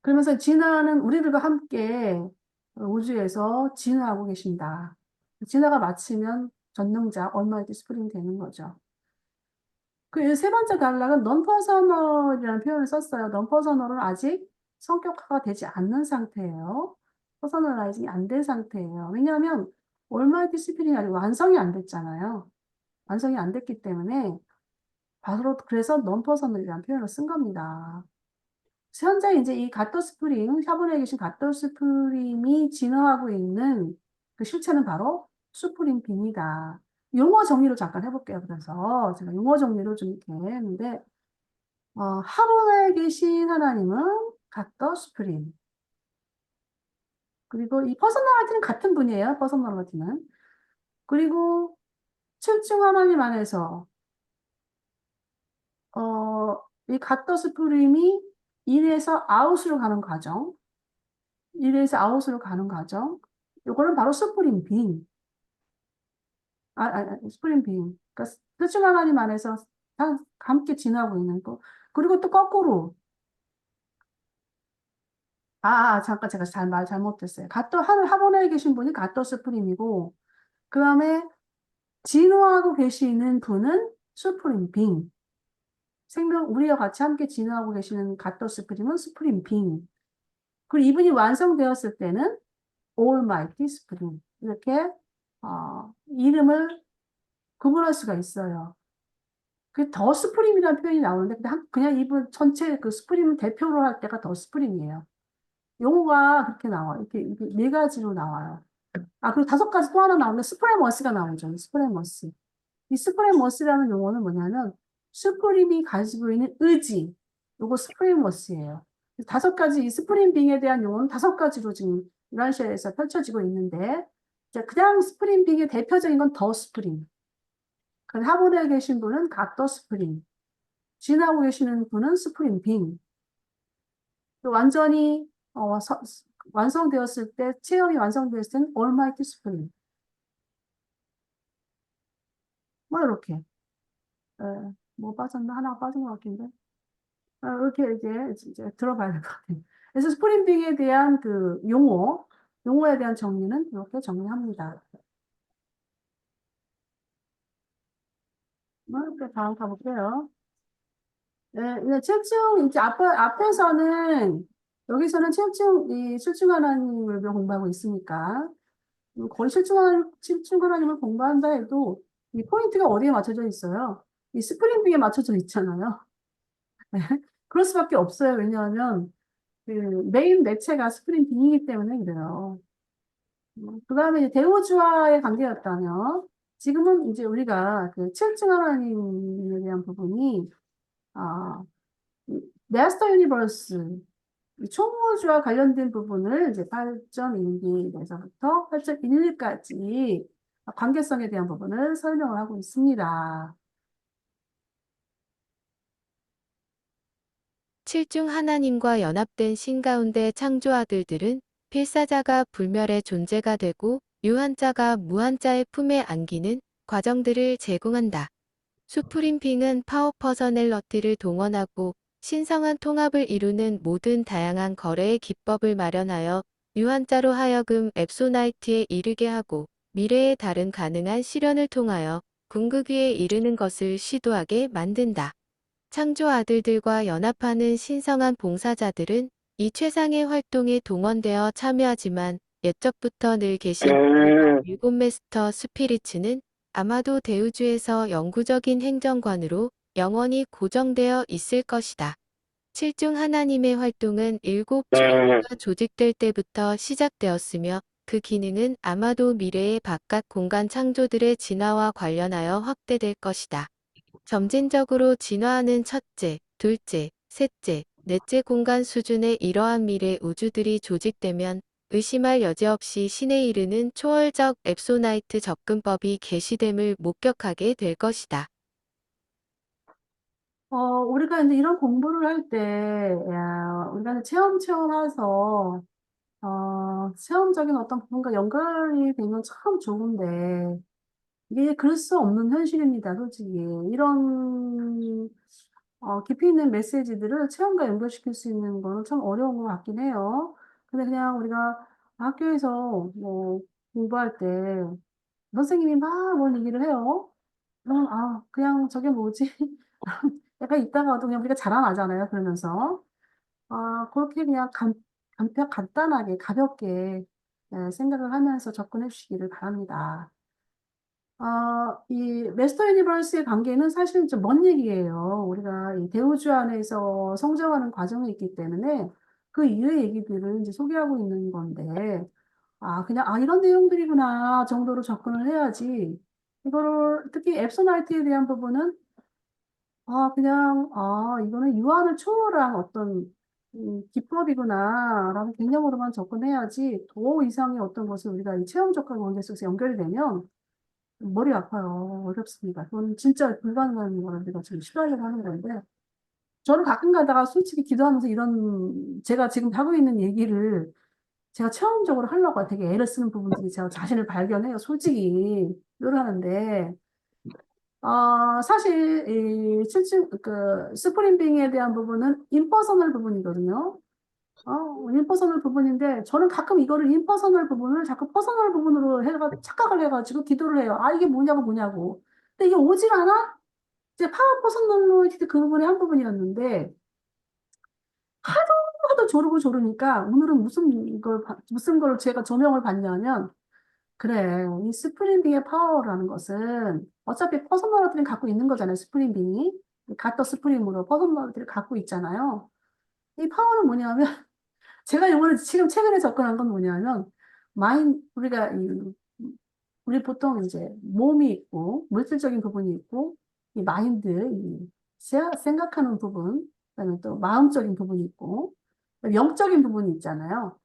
그러면서 진화는 우리들과 함께 우주에서 진화하고 계신다. 진화가 마치면 전능자, 얼마이티 스프링이 되는 거죠. 그 세 번째 단락은 넌퍼서널이라는 표현을 썼어요. 넌퍼서널은 아직 성격화가 되지 않는 상태예요. 퍼서널라이징이 안 된 상태예요. 왜냐하면 올마이티 스피릿이 아직 완성이 안 됐잖아요. 완성이 안 됐기 때문에 바로 그래서 넌퍼서널이라는 표현을 쓴 겁니다. 현재 이제 이 갓더 스프링, 샤브에 계신 갓더 스프링이 진화하고 있는 그 실체는 바로 수프림 빙이다. 용어 정리로 잠깐 해볼게요. 그래서 제가 용어 정리를 좀 이렇게 했는데, 하버에 계신 하나님은 갓더 스프링. 그리고 이 퍼스널리티는 같은 분이에요. 퍼스널리티는. 그리고 칠중 하나님 안에서, 이 갓더 스프림이 인에서 아웃으로 가는 과정. 인에서 아웃으로 가는 과정. 요거는 바로 스프림 빙. 스프링 빙. 그러니까 칠중 하나님 안에서 함께 지나고 있는 거. 그리고 또 거꾸로. 잠깐 제가 말 잘못했어요. 하버나에 계신 분이 갓더 스프림이고, 그 다음에 진화하고 계시는 분은 스프림 빙. 우리와 같이 함께 진화하고 계시는 갓더 스프림은 스프림 빙. 그리고 이분이 완성되었을 때는 올마이티 스프링. 이렇게, 이름을 구분할 수가 있어요. 그 더 스프림이라는 표현이 나오는데 그냥 이분 전체 그 스프림을 대표로 할 때가 더 스프림이에요. 용어가 그렇게 나와요. 이렇게 네 가지로 나와요. 그리고 5가지 또 하나 나오는데 스프레머스가 나오죠. 스프레머스. 이 스프레머스라는 용어는 뭐냐면 스프림이 가지고 있는 의지. 요거 스프레머스예요. 5가지 이 스프링 빙에 대한 용어는 5가지로 지금 유란시아에서 펼쳐지고 있는데 그냥 스프링 빙의 대표적인 건 더 스프링. 하버드에 계신 분은 갓더 스프링. 지나고 계시는 분은 스프링 빙. 완전히 완성되었을 때, 체형이 완성되었을 때는 얼마이티 스프링. 뭐 이렇게. 뭐 빠졌나? 하나가 빠진 것 같긴데. 이렇게 이제 들어봐야 될 것 같아요. 그래서 스프링 빙에 대한 그 용어에 대한 정리는 이렇게 정리합니다. 이렇게 다음 가볼게요. 네, 체증, 이제 앞에서는, 여기서는 실증 하나님을 공부하고 있으니까, 거의 실증 하나님을 공부한다 해도, 이 포인트가 어디에 맞춰져 있어요? 이 스프링 빙에 맞춰져 있잖아요. 네, 그럴 수밖에 없어요. 왜냐하면, 그 메인 매체가 스프링 빙이기 때문에 그래요. 그 다음에 대우주와의 관계였다면, 지금은 이제 우리가 그 실증 하나님에 대한 부분이, 아, 마스터 유니버스, 총우주와 관련된 부분을 이제 8.12에서부터 8.11까지 관계성에 대한 부분을 설명을 하고 있습니다. 칠중 하나님과 연합된 신 가운데 창조 아들들은 필사자가 불멸의 존재가 되고 유한자가 무한자의 품에 안기는 과정들을 제공한다. 수프림 빙은 파워 퍼서널러티를 동원하고 신성한 통합을 이루는 모든 다양한 거래의 기법을 마련하여 유한자로 하여금 앱소나이트에 이르게 하고 미래의 다른 가능한 실현을 통하여 궁극위에 이르는 것을 시도하게 만든다. 창조 아들들과 연합하는 신성한 봉사자들은 이 최상의 활동에 동원되어 참여하지만 옛적부터 늘 계신 7 마스터 스피리츠는 아마도 대우주에서 영구적인 행정관으로 영원히 고정되어 있을 것이다. 7중 하나님의 활동은 7 초가 조직될 때부터 시작되었으며 그 기능은 아마도 미래의 바깥 공간 창조들의 진화와 관련하여 확대될 것이다. 점진적으로 진화하는 첫째, 둘째, 셋째, 넷째 공간 수준의 이러한 미래 우주들이 조직되면 의심할 여지 없이 신에 이르는 초월적 앱소나이트 접근법이 개시됨을 목격하게 될 것이다. 우리가 이제 이런 공부를 할 때, 우리가 이제 체험해서, 체험적인 어떤 부분과 연결이 되면 참 좋은데, 이게 그럴 수 없는 현실입니다, 솔직히. 이런, 깊이 있는 메시지들을 체험과 연결시킬 수 있는 거는 참 어려운 것 같긴 해요. 근데 그냥 우리가 학교에서 뭐 공부할 때 선생님이 막 뭔 얘기를 해요. 그럼, 그냥 저게 뭐지? 약간 있다가도 그냥 우리가 자랑하잖아요, 그러면서. 그렇게 그냥 간단하게, 가볍게 생각을 하면서 접근해 주시기를 바랍니다. 이 마스터 유니버스의 관계는 사실 좀 먼 얘기예요. 우리가 이 대우주 안에서 성장하는 과정이 있기 때문에 그 이후의 얘기들을 이제 소개하고 있는 건데, 그냥, 이런 내용들이구나 정도로 접근을 해야지. 이거를, 특히 앱소나이트에 대한 부분은, 이거는 유한을 초월한 어떤, 기법이구나라는 개념으로만 접근해야지, 더 이상의 어떤 것을 우리가 이 체험적과 관계 속에서 연결이 되면, 머리 아파요. 어렵습니다. 그건 진짜 불가능한 거라 우리가 지금 시도하려고 하는 건데, 저는 가끔 가다가 솔직히 기도하면서 제가 지금 하고 있는 얘기를 제가 체험적으로 하려고 되게 애를 쓰는 부분들이 제가 자신을 발견해요. 솔직히. 늘 하는데, 사실, 스프링빙에 대한 부분은 임퍼서널 부분이거든요. 임퍼서널 부분인데, 저는 가끔 이거를 임퍼서널 부분을 자꾸 퍼서널 부분으로 착각을 해가지고 기도를 해요. 이게 뭐냐고. 근데 이게 오질 않아? 이제 파워 퍼서널로이드 그 부분의 한 부분이었는데, 하도 하도 조르니까, 오늘은 무슨 걸 제가 조명을 받냐면, 그래. 이 스프링빙의 파워라는 것은 어차피 퍼스널들이 갖고 있는 거잖아요. 스프링빙이. 갓더 스프링으로 퍼스널들이 갖고 있잖아요. 이 파워는 뭐냐면 제가 이번에 지금 최근에 접근한 건 뭐냐면 우리가 우리 보통 이제 몸이 있고 물질적인 부분이 있고 이 마인드, 생각하는 부분, 그다음에 또 마음적인 부분이 있고 영적인 부분이 있잖아요.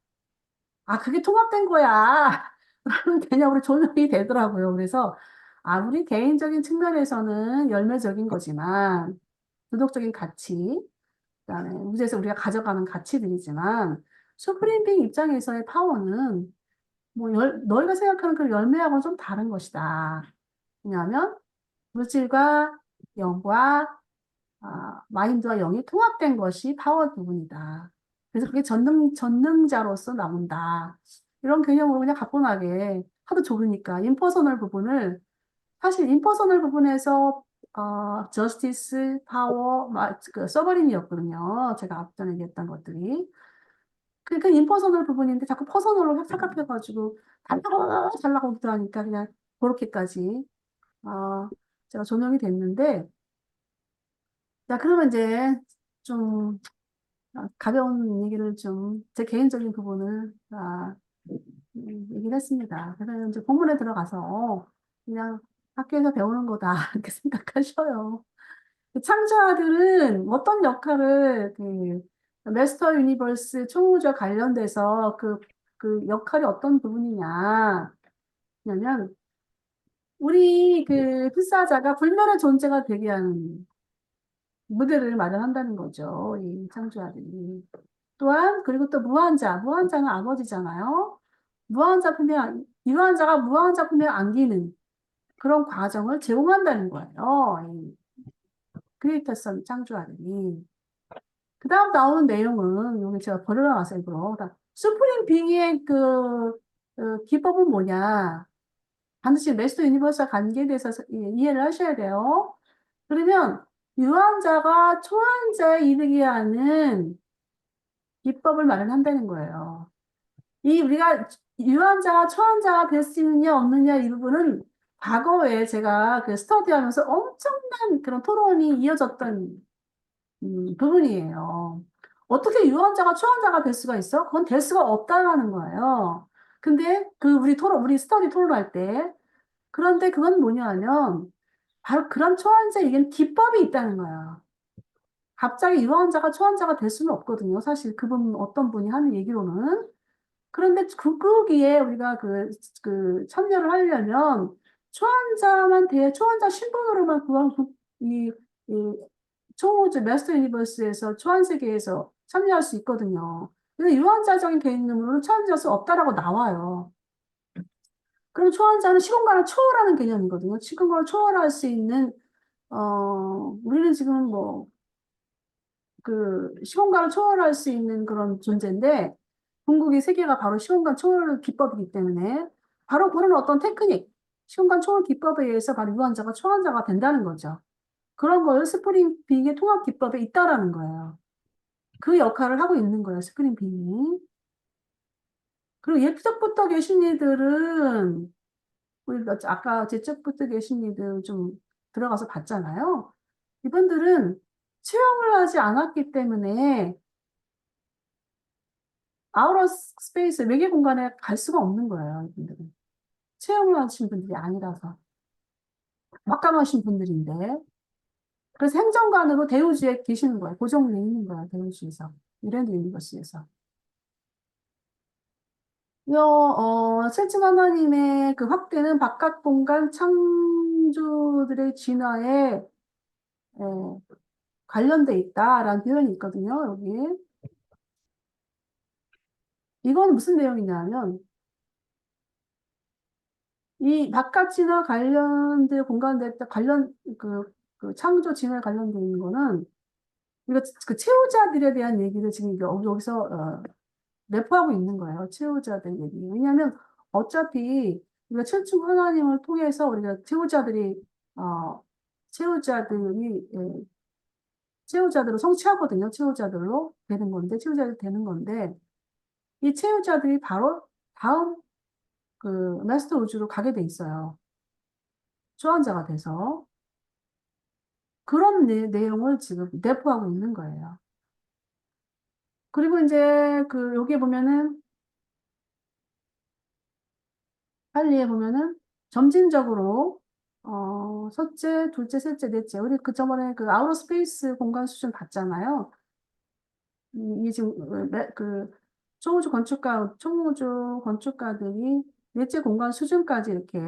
아, 그게 통합된 거야. 라는 개념으로 조명이 되더라고요. 그래서 아무리 개인적인 측면에서는 열매적인 거지만 도덕적인 가치, 그다음에 우주에서 우리가 가져가는 가치들이지만 슈프림빙 입장에서의 파워는 뭐 너희가 생각하는 그 열매하고는 좀 다른 것이다. 왜냐하면 물질과 영과 마인드와 영이 통합된 것이 파워 부분이다. 그래서 그게 전능자로서 나온다. 이런 개념으로 그냥 가뿐하게 하도 좁으니까 임퍼서널 부분을 사실 임퍼서널 부분에서 저스티스, 파워, 그 서버린이었거든요. 제가 앞전에 얘기했던 것들이. 그 임퍼서널 부분인데 자꾸 퍼서널로 착각해가지고 달라고 기도 하니까 그냥 그렇게까지 제가 조명이 됐는데 자 그러면 이제 좀 가벼운 얘기를 좀 제 개인적인 부분을 얘기를 했습니다. 그래서 이제 본문에 들어가서 그냥 학교에서 배우는 거다 이렇게 생각하셔요. 그 창조아들은 어떤 역할을 메스터 유니버스 총우주와 관련돼서 그 역할이 어떤 부분이냐 냐면 우리 그 필사자가 불멸의 존재가 되게 하는 무대를 마련한다는 거죠. 이 창조아들이. 또한 그리고 또 무한자는 아버지잖아요. 유한자가 무한작품에 안기는 그런 과정을 제공한다는 거예요. 이 크리에이터성 창조아들이. 그 다음 나오는 내용은 여기 제가 버려놨어요. 일부러. 수프림 빙의 기법은 뭐냐? 반드시 메스터 유니버스와 관계에 대해서 이해를 하셔야 돼요. 그러면 유한자가 초한자에 이르게 하는 기법을 마련한다는 거예요. 우리가 유한자가 초한자가 될 수 있느냐 없느냐 이 부분은 과거에 제가 그 스터디하면서 엄청난 그런 토론이 이어졌던 부분이에요. 어떻게 유한자가 초한자가 될 수가 있어? 그건 될 수가 없다라는 거예요. 근데 우리 스터디 토론할 때 그런데 그건 뭐냐 하면 바로 그런 초한자에게는 기법이 있다는 거예요. 갑자기 유한자가 초한자가 될 수는 없거든요. 사실 어떤 분이 하는 얘기로는. 그런데 거기에 우리가 참여를 하려면 초한자 신분으로만 이 총우주 메스터 유니버스에서 초한세계에서 참여할 수 있거든요. 근데 유한자적인 개념으로는 참여할 수 없다라고 나와요. 그럼 초한자는 시공간을 초월하는 개념이거든요. 시공간을 초월할 수 있는, 우리는 지금 시공간을 초월할 수 있는 그런 존재인데, 궁극의 세계가 바로 시공간 초월 기법이기 때문에, 바로 그런 어떤 테크닉, 시공간 초월 기법에 의해서 바로 유한자가 초한자가 된다는 거죠. 그런 걸 스프링 빙의 통합 기법에 있다라는 거예요. 그 역할을 하고 있는 거예요, 스프링 빙이. 그리고 예적부터 계신 이들은, 우리 아까 제적부터 계신 이들 좀 들어가서 봤잖아요. 이분들은 체험을 하지 않았기 때문에 아우터 스페이스, 외계 공간에 갈 수가 없는 거예요, 이분들은. 체험을 하신 분들이 아니라서. 막강하신 분들인데. 그래서 행정관으로 대우주에 계시는 거예요. 고정돼 있는 거예요, 대우주에서. 이랜드 유니버스에서. 실증 하나님의 그 확대는 바깥 공간 창조들의 진화에 관련돼 있다라는 표현이 있거든요, 여기. 이건 무슨 내용이냐면, 이 바깥 진화 관련된 공간들 그 창조 진화에 관련돼 있는 거는, 우리가 그 채우자들에 대한 얘기를 지금 여기서 내포하고 있는 거예요. 채우자들 얘기. 왜냐하면 어차피 우리가 철중 하나님을 통해서 우리가 채우자들을 성취하거든요. 채우자들로 되는 건데, 채우자들이 되는 건데, 이 채우자들이 바로 다음 그 마스터 우주로 가게 돼 있어요. 초환자가 돼서. 그런 내용을 지금 내포하고 있는 거예요. 그리고 이제 그 여기에 보면은 빨리에 보면은 점진적으로 첫째, 둘째, 셋째, 넷째 우리 그 저번에 그 아우터 스페이스 공간 수준 봤잖아요. 이게 지금 그 총우주 건축가들이 넷째 공간 수준까지 이렇게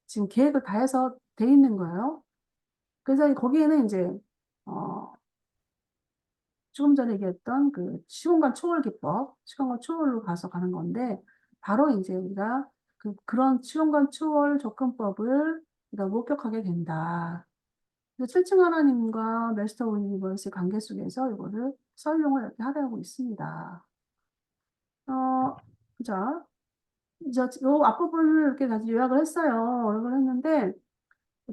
지금 계획을 다 해서 돼 있는 거예요. 그래서 거기에는 이제 어, 조금 전에 얘기했던 그 시공간 초월 기법, 시공간 초월로 가서 가는 건데, 바로 이제 우리가 그런 시공간 초월 접근법을 우리가 목격하게 된다. 그래서 7층 하나님과 메스터 유니버스의 관계 속에서 이거를 설명을 이렇게 하려고 있습니다. 자, 요 앞부분을 이렇게 다시 요약을 했어요. 요약을 했는데,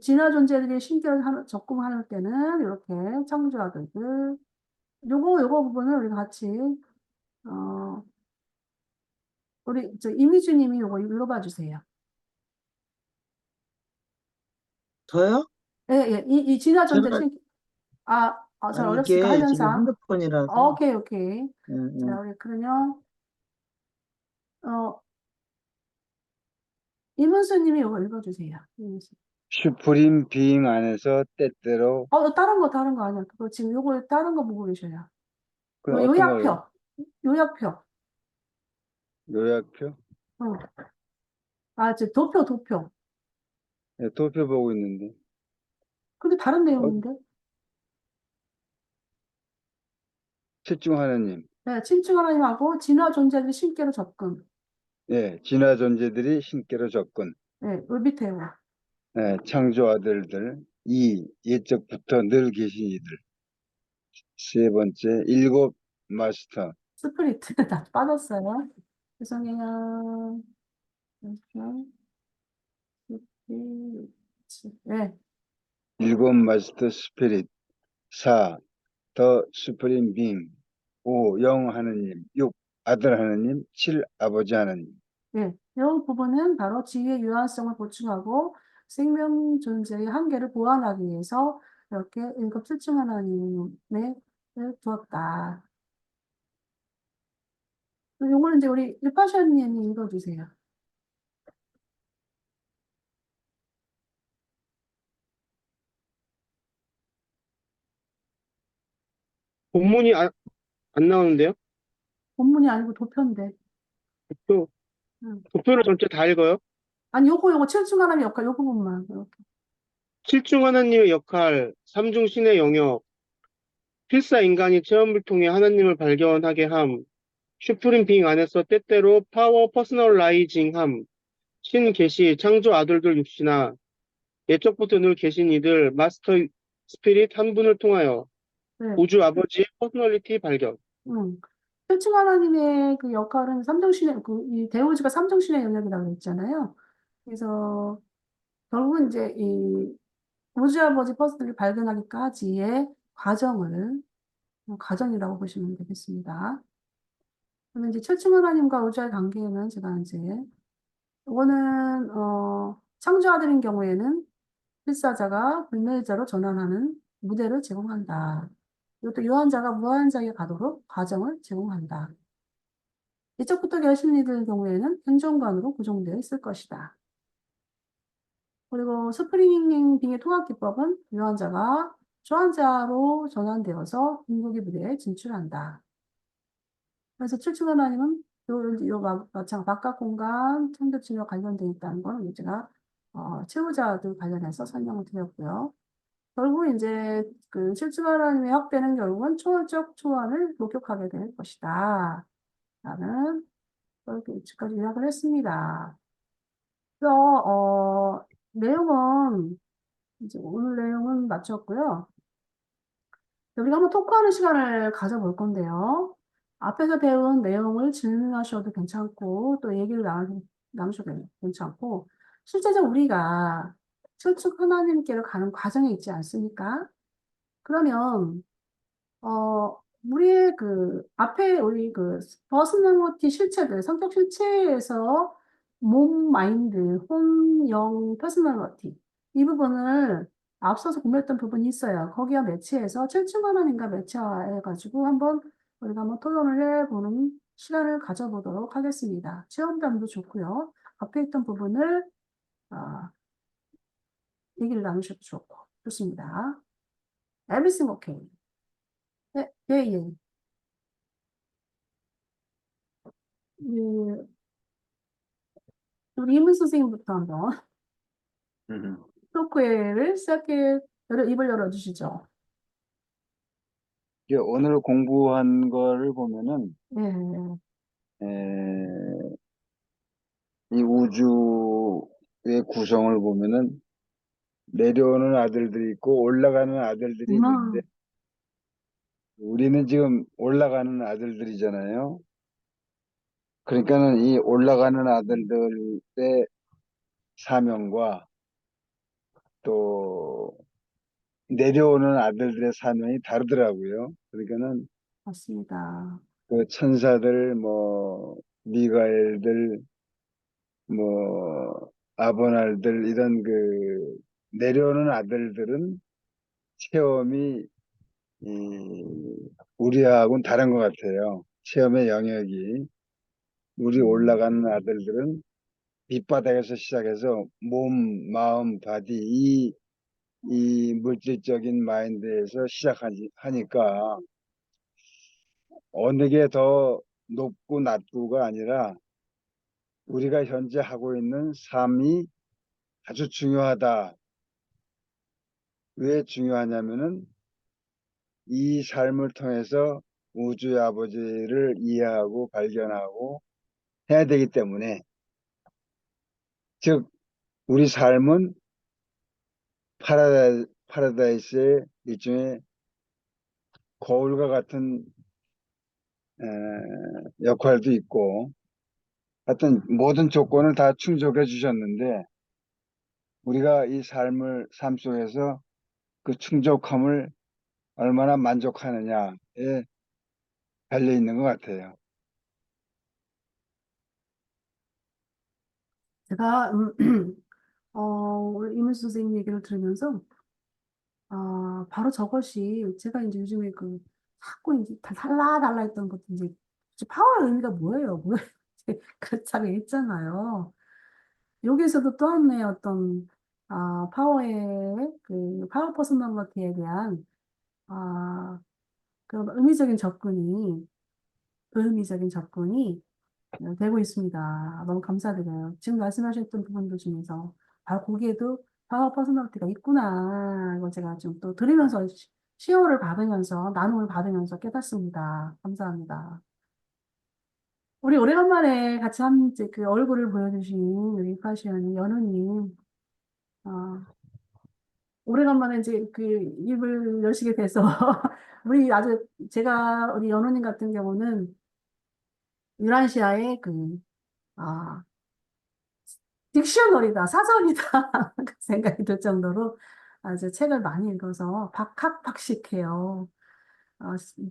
진화 존재들이 신기를 접근할 때는 이렇게 창조자들을 요거 부분을 우리 같이 어, 우리 이미주님이 요거 읽어봐 주세요. 저요? 예, 예. 이 진화 존재 제가 잘 아니 어렵으니까 이게 지금 하면서. 핸드폰이라서 오케이, 오케이. 자, 우리 그러면 어, 이문수님이 요거 읽어주세요. 이문수. 슈프림 비잉 안에서 때때로 다른 거 아니야. 그거 지금 요거 다른 거 보고 계셔요. 그 요 어떤 거요? 요약표. 요약표? 어. 도표. 네, 도표 보고 있는데 근데 다른 어, 내용인데? 칠중 하나님. 네, 친추 하나님하고 진화 존재들 신께로 접근. 예, 진화 존재들이 신께로 접근. 네, 요 밑에 요. 예, 창조 아들들. 이 옛적부터 늘 계신 이들. 세 번째, 일곱 마스터. 스프리트 다 빠졌어요. 죄송해요. 네, 일곱 마스터 스피릿. 4. 더 수프림 빙. 5. 영 하느님. 6. 아들 하느님. 7. 아버지 하느님. 네. 이 부분은 바로 지위의 유한성을 보충하고 생명 존재의 한계를 보완하기 위해서 이렇게 일곱 칠중 하나님에 두었다. 요거는 이제 우리 일파션님이 읽어주세요. 본문이 안 나오는데요? 본문이 아니고 도표인데. 또 응. 도표를 전체 다 읽어요? 아니, 요거 칠중 하나님 역할 요 부분만 이렇게. 7중 하나님의 역할, 3중 신의 영역, 필사 인간이 체험을 통해 하나님을 발견하게 함, 슈프림 빙 안에서 때때로 파워 퍼스널라이징함, 신 계시, 창조 아들들 육신아, 예적부터 늘 계신 이들, 마스터 스피릿 한 분을 통하여 네. 우주 아버지의 퍼스널리티 발견. 칠중 하나님의 그 역할은 삼정신의 이 대우주가 삼정신의 영역이라고 했잖아요. 그래서 결국은 이제 이 우주 아버지 퍼스널을 발견하기까지의 과정이라고 보시면 되겠습니다. 그러면 이제 칠중 하나님과 우주의 관계는 제가 이제 이거는 창조아들인 경우에는 필사자가 불멸자로 전환하는 무대를 제공한다. 이것도 유한자가 무한자에 가도록 과정을 제공한다. 이쪽부터 계신 이들 경우에는 행정관으로 구성되어 있을 것이다. 그리고 스프링 빙의 통합기법은 유한자가 초한자로 전환되어서 궁극의 무대에 진출한다. 그래서 칠층 하나님은 마찬가지 바깥 공간 청교층과 관련되어 있다는 걸 제가 채우자들 관련해서 설명을 드렸고요. 결국 이제 그 칠층 하나님의 확대는 결국은 초월적 초환을 목격하게 될 것이다. 라는 그렇게 이까지 요약을 했습니다. 그래서 내용은 이제 오늘 내용은 마쳤고요. 우리가 한번 토크하는 시간을 가져볼 건데요. 앞에서 배운 내용을 질문하셔도 괜찮고, 또 얘기를 나누셔도 괜찮고, 실제적으로 우리가 철칙 하나님께로 가는 과정에 있지 않습니까? 그러면, 우리의 앞에 우리 퍼스널리티 실체들, 성격 실체에서 몸, 마인드, 혼, 영, 퍼스널리티. 이 부분을 앞서서 공부했던 부분이 있어요. 거기와 매치해서 칠중 하나님과 매치해가지고 우리가 한번 토론을 해보는 시간을 가져보도록 하겠습니다. 체험담도 좋고요. 앞에 있던 부분을 아, 얘기를 나누셔도 좋고 좋습니다. Everything okay. 네, 예, 예. 예, 우리 이문 선생님부터 한번 토크회를 입을 열어주시죠. 이게 오늘 공부한 거를 보면은 예, 에, 이 우주의 구성을 보면은 내려오는 아들들이 있고 올라가는 아들들이 있는데 우리는 지금 올라가는 아들들이잖아요. 그러니까는 이 올라가는 아들들의 사명과 또 내려오는 아들들의 사명이 다르더라고요. 그러니까는 맞습니다. 그 천사들, 뭐 미가엘들, 뭐 아보날들 이런 그 내려오는 아들들은 체험이 우리하고는 다른 것 같아요. 체험의 영역이 우리 올라가는 아들들은 밑바닥에서 시작해서 몸, 마음, 바디 이 물질적인 마인드에서 시작하니까 어느 게 더 높고 낮고가 아니라 우리가 현재 하고 있는 삶이 아주 중요하다. 왜 중요하냐면은 이 삶을 통해서 우주의 아버지를 이해하고 발견하고 해야 되기 때문에 즉 우리 삶은 파라다이스의 일종의 거울과 같은 역할도 있고 하여튼 모든 조건을 다 충족해 주셨는데 우리가 이 삶 속에서 그 충족함을 얼마나 만족하느냐에 달려 있는 것 같아요. 제가 우리 이문 선생님 얘기를 들으면서 바로 저것이 제가 이제 요즘에 자꾸 이제 달라 했던 것도 이제 파워의 의미가 뭐예요? 뭐예요? 그렇다고 했잖아요. 여기서도 또 하나의 어떤 파워의 파워 퍼스널리티에 대한 아, 그런 의미적인 접근이 되고 있습니다. 너무 감사드려요. 지금 말씀하셨던 부분들 중에서 거기에도 파워 퍼스널리티가 있구나. 이걸 제가 좀 또 들으면서 시어를 받으면서 나눔을 받으면서 깨닫습니다. 감사합니다. 우리 오래간만에 같이 이제 얼굴을 보여주신 우리 파시언 연우님, 어, 오래간만에 이제 입을 여시게 돼서 우리 연우님 같은 경우는 유란시아의 아, 딕셔너리다, 사전이다, 그 생각이 들 정도로 아주 책을 많이 읽어서 박학박식해요.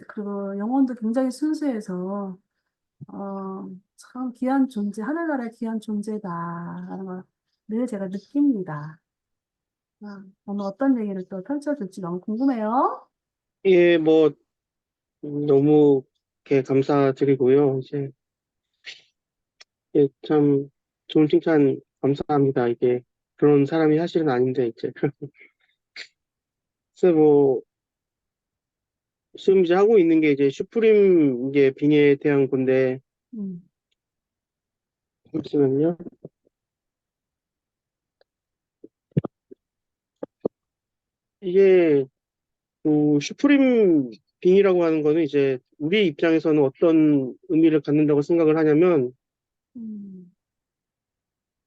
그리고 영혼도 굉장히 순수해서, 참 귀한 존재, 하늘나라의 귀한 존재다라는 걸 늘 제가 느낍니다. 오늘 어떤 얘기를 또 펼쳐줄지 너무 궁금해요. 예, 뭐 너무 이렇게 감사드리고요. 이제 예, 참 좋은 칭찬 감사합니다. 이게 그런 사람이 사실은 아닌데 이제 그래서 뭐 지금 이제 하고 있는 게 이제 슈프림 이제 빙에 대한 건데 음, 잠시만요. 이게 슈프림 빙이라고 하는 거는 이제 우리 입장에서는 어떤 의미를 갖는다고 생각을 하냐면 음,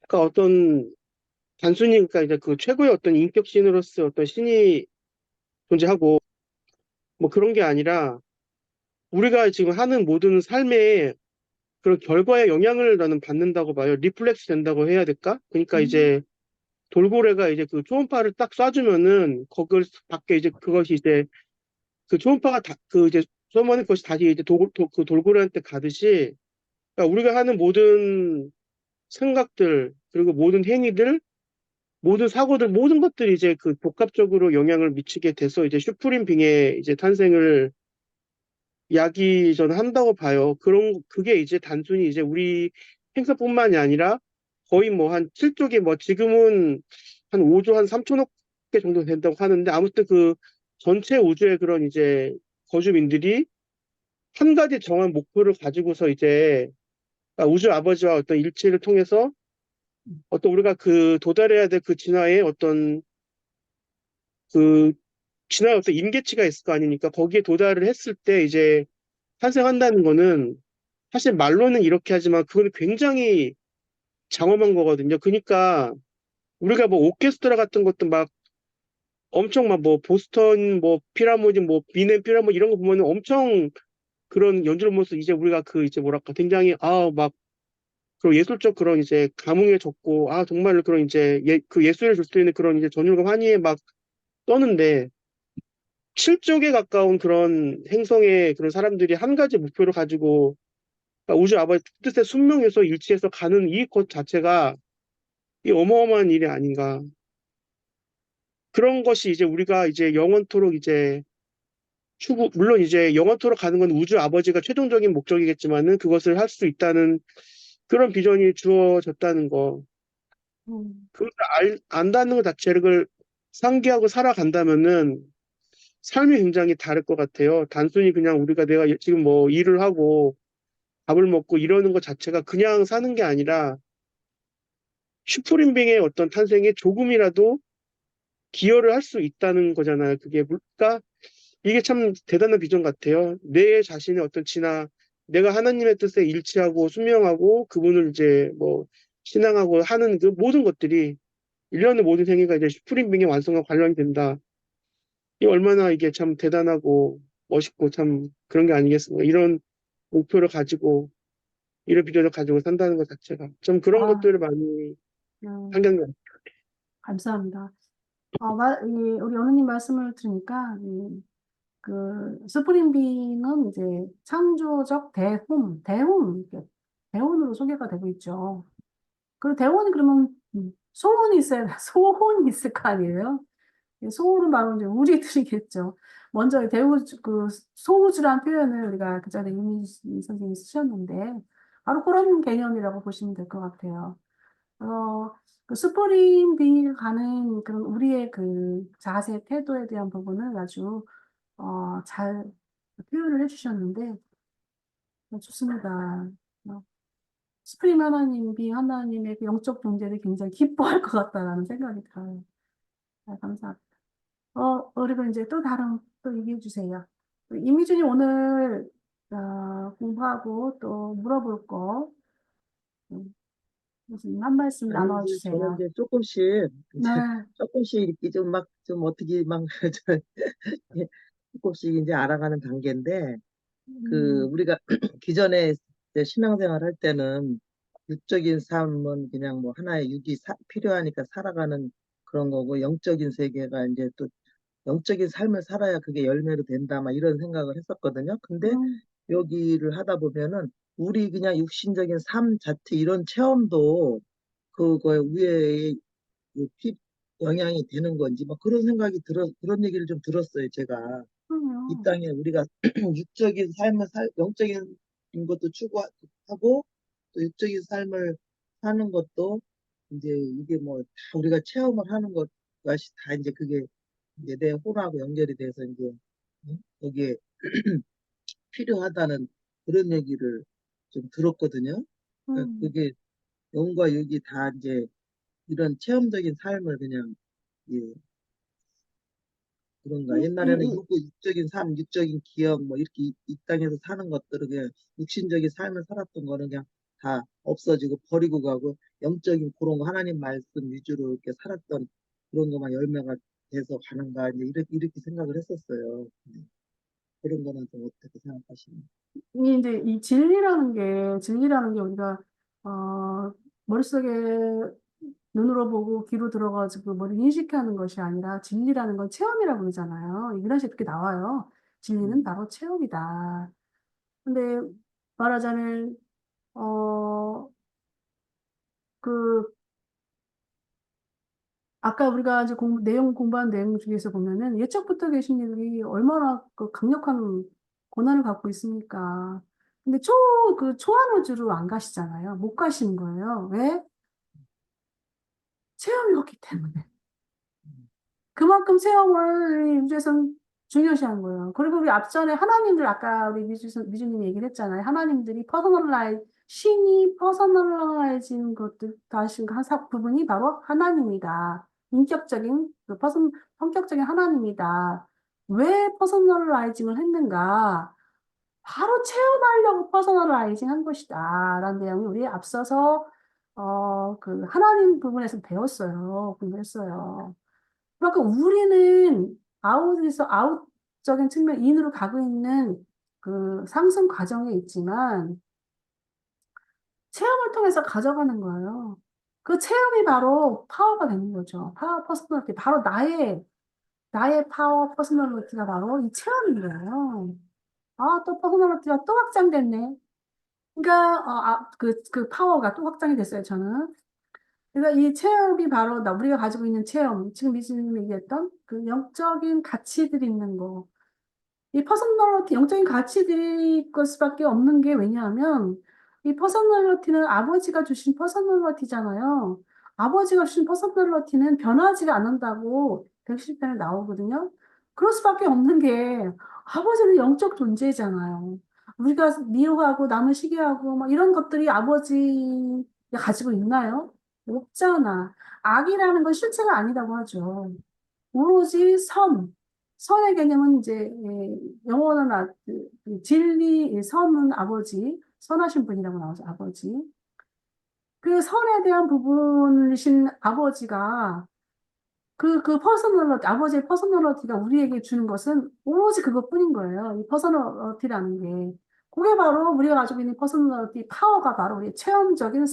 그러니까 어떤 단순히 그러니까 이제 그 최고의 어떤 인격 신으로서 어떤 신이 존재하고 뭐 그런 게 아니라 우리가 지금 하는 모든 삶에 그런 결과에 영향을 나는 받는다고 봐요. 리플렉스 된다고 해야 될까? 그러니까 음, 이제 돌고래가 이제 그 초음파를 딱 쏴주면은 거기를 밖에 이제 그것이 이제 그 초음파가 이제 쏘면 그것이 다시 이제 그 돌고래한테 가듯이 그러니까 우리가 하는 모든 생각들, 그리고 모든 행위들, 모든 사고들, 모든 것들이 이제 그 복합적으로 영향을 미치게 돼서 이제 슈프림 빙의 이제 탄생을 야기 저는 한다고 봐요. 그게 이제 단순히 이제 우리 행사뿐만이 아니라 거의 뭐 한 7쪽에 뭐 지금은 한 5조 한 3천억 개 정도 된다고 하는데 아무튼 그 전체 우주의 그런 이제 거주민들이 한 가지 정한 목표를 가지고서 이제 우주 아버지와 어떤 일치를 통해서 어떤 우리가 그 도달해야 될 그 진화의 어떤 그 진화의 어떤 임계치가 있을 거 아닙니까? 거기에 도달을 했을 때 이제 탄생한다는 거는 사실 말로는 이렇게 하지만 그거는 굉장히 장엄한 거거든요. 그러니까 우리가 뭐 오케스트라 같은 것도 막 엄청 막 뭐 보스턴 뭐 피라모드 뭐 비넨 피라모드 이런 거 보면은 엄청 그런 연주를 보면서 이제 우리가 그 이제 뭐랄까 굉장히 막 그런 예술적 그런 이제 감흥에 젖고 정말 그런 이제 그 예술에 줄 수 있는 그런 이제 전율과 환희에 막 떠는데 실족에 가까운 그런 행성의 그런 사람들이 한 가지 목표를 가지고 우주 아버지 뜻에 순명해서 일치해서 가는 이 것 자체가 이 어마어마한 일이 아닌가. 그런 것이 이제 우리가 이제 영원토록 이제 물론 이제 영원토록 가는 건 우주 아버지가 최종적인 목적이겠지만은 그것을 할 수 있다는 그런 비전이 주어졌다는 거. 그걸 안다는 것 자체를 상기하고 살아간다면은 삶이 굉장히 다를 것 같아요. 단순히 그냥 우리가 내가 지금 뭐 일을 하고 밥을 먹고 이러는 것 자체가 그냥 사는 게 아니라 슈프림빙의 어떤 탄생에 조금이라도 기여를 할 수 있다는 거잖아요. 그러니까 이게 참 대단한 비전 같아요. 내 자신의 어떤 내가 하나님의 뜻에 일치하고 순명하고 그분을 이제 뭐 신앙하고 하는 그 모든 것들이 일련의 모든 행위가 이제 슈프림빙의 완성과 관련이 된다. 이 얼마나 이게 참 대단하고 멋있고 참 그런 게 아니겠습니까? 이런 목표를 가지고 이런 비전을 가지고 산다는 것 자체가 좀 그런 아, 것들을 많이 음, 상기한 것 감사합니다. 우리 연우님 말씀을 들으니까, 그, 스프링빙은 이제 창조적 이렇게 대혼으로 소개가 되고 있죠. 그 대혼이 그러면 소혼이 있어야, 소혼이 있을 거 아니에요? 소울은 바로 이제 우리들이겠죠. 먼저 그 소우주란 표현을 우리가 그 전에 이민희 선생님이 쓰셨는데, 바로 그런 개념이라고 보시면 될 것 같아요. 그 스프링 빙이 가는 그런 우리의 그 자세, 태도에 대한 부분을 아주, 잘 표현을 해주셨는데, 좋습니다. 스프링 하나님, 빙 하나님의 그 영적 존재를 굉장히 기뻐할 것 같다라는 생각이 들어요. 감사합니다. 그리고 이제 또 다른, 또 얘기해 주세요. 이미준이 오늘, 공부하고 또 물어볼 거, 무슨 한 말씀 아니, 이제 저는 나눠주세요. 이제 조금씩, 네. 이제 조금씩 이렇게 좀 어떻게 저, 예, 조금씩 이제 알아가는 단계인데, 음, 우리가 기존에 이제 신앙생활 할 때는 육적인 삶은 그냥 뭐 하나의 필요하니까 살아가는 그런 거고, 영적인 세계가 이제 또 영적인 삶을 살아야 그게 열매로 된다, 막 이런 생각을 했었거든요. 근데 음, 여기를 하다 보면은 우리 그냥 육신적인 삶 자체 이런 체험도 그거에 위에 영향이 되는 건지 막 그런 그런 얘기를 좀 들었어요, 제가. 이 그럼요. 땅에 우리가 육적인 삶을 영적인 것도 추구하고 또 육적인 삶을 사는 것도 이제 이게 뭐 다 우리가 체험을 하는 것이 다 이제 그게 이제 내 혼하고 연결이 돼서 이제 거기에 필요하다는 그런 얘기를 좀 들었거든요. 그러니까 음, 그게 영과 육이 다 이제 이런 체험적인 삶을 그냥 예, 그런가. 이, 이, 옛날에는 이, 육적인 삶, 육적인 기억, 뭐 이렇게 이 땅에서 사는 것들을 그냥 육신적인 삶을 살았던 거는 그냥 다 없어지고 버리고 가고 영적인 그런 거 하나님 말씀 위주로 이렇게 살았던 그런 것만 열매가 돼서 가는가 이제 이렇게 생각을 했었어요. 그런 거는 좀 어떻게 생각하시나요? 이제 진리라는 게 우리가, 어, 머릿속에 눈으로 보고 귀로 들어가지고 머리 인식하는 것이 아니라 진리라는 건 체험이라고 그러잖아요. 이글라시에 그렇게 나와요. 진리는 음, 바로 체험이다. 근데 말하자면, 어, 그 아까 우리가 이제 공부한 내용 중에서 보면은 예적부터 계신 이들이 얼마나 그 강력한 권한을 갖고 있습니까? 근데 초안 우주로 안 가시잖아요. 못 가시는 거예요. 왜? 체험이 없기 때문에. 그만큼 체험을 우주에서는 중요시한 거예요. 그리고 우리 앞전에 하나님들, 아까 우리 미주님이 얘기를 했잖아요. 하나님들이 신이 퍼서널라이징 것들, 다시 부분이 바로 하나님이다. 인격적인, 성격적인 하나님이다. 왜 퍼서널라이징을 했는가? 바로 체험하려고 퍼서널라이징 한 것이다. 라는 내용이 우리 앞서서, 그 하나님 부분에서 배웠어요. 공부했어요. 그러니까 우리는 아웃적인 측면, 인으로 가고 있는 그 상승 과정에 있지만, 체험을 통해서 가져가는 거예요. 그 체험이 바로 파워가 되는 거죠. 파워 퍼스널리티. 바로 나의 파워 퍼스널리티가 바로 이 체험인 거예요. 아, 또 퍼스널리티가 또 확장됐네. 그러니까, 그 파워가 또 확장이 됐어요, 저는. 그러니까 이 체험이 바로 우리가 가지고 있는 체험, 지금 미수님이 얘기했던 그 영적인 가치들이 있는 거. 이 퍼스널리티, 영적인 가치들이 걸 수밖에 없는 게 왜냐하면 이 퍼스널리티는 아버지가 주신 퍼스널리티잖아요. 아버지가 주신 퍼스널리티는 변하지가 않는다고 110편에 나오거든요. 그럴 수밖에 없는 게 아버지는 영적 존재잖아요. 우리가 미워하고 남을 시기하고 막 이런 것들이 아버지가 가지고 있나요? 없잖아. 악이라는 건 실체가 아니라고 하죠. 오로지 선의 개념은 이제 영원한 진리, 선은 아버지, 선하신 분이라고 나오죠, 아버지. 그 선에 대한 부분이신 아버지가 아버지의 퍼스널리티가 우리에게 주는 것은 오로지 그것뿐인 거예요. 이 퍼스널리티라는 게. 그게 바로 우리가 가지고 있는 퍼스널리티 파워가 바로 우리의 체험적인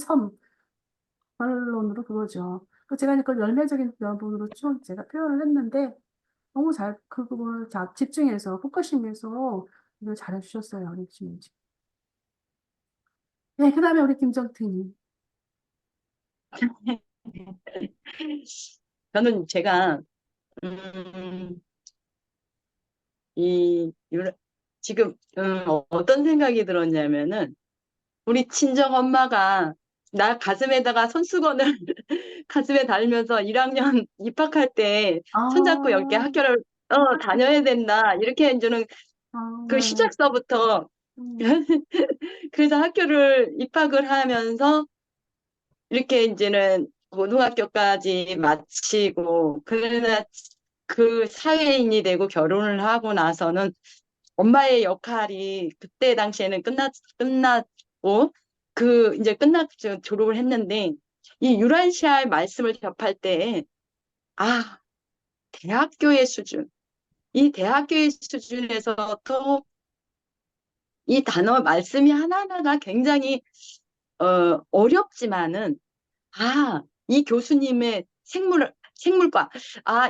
결론으로 그거죠. 제가 이제 그 열매적인 부분으로 좀 제가 표현을 했는데, 너무 그 부분을 집중해서, 포커싱해서 이걸 잘해주셨어요, 우리 지금. 네, 그 다음에 우리 김정태님. 저는 제가 지금 어떤 생각이 들었냐면은 우리 친정 엄마가 나 가슴에다가 손수건을 가슴에 달면서 1학년 입학할 때 손잡고 이렇게 아, 학교를 다녀야 된다 이렇게 해주는 그 네. 시작서부터 음, 그래서 학교를 입학을 하면서 이렇게 이제는 고등학교까지 마치고 그러나 그 사회인이 되고 결혼을 하고 나서는 엄마의 역할이 그때 당시에는 끝났고 이제 졸업을 했는데 이 유란시아의 말씀을 접할 때 대학교의 수준 이 대학교의 수준에서도 이 단어 말씀이 하나하나가 굉장히 어렵지만은 이 교수님의 생물과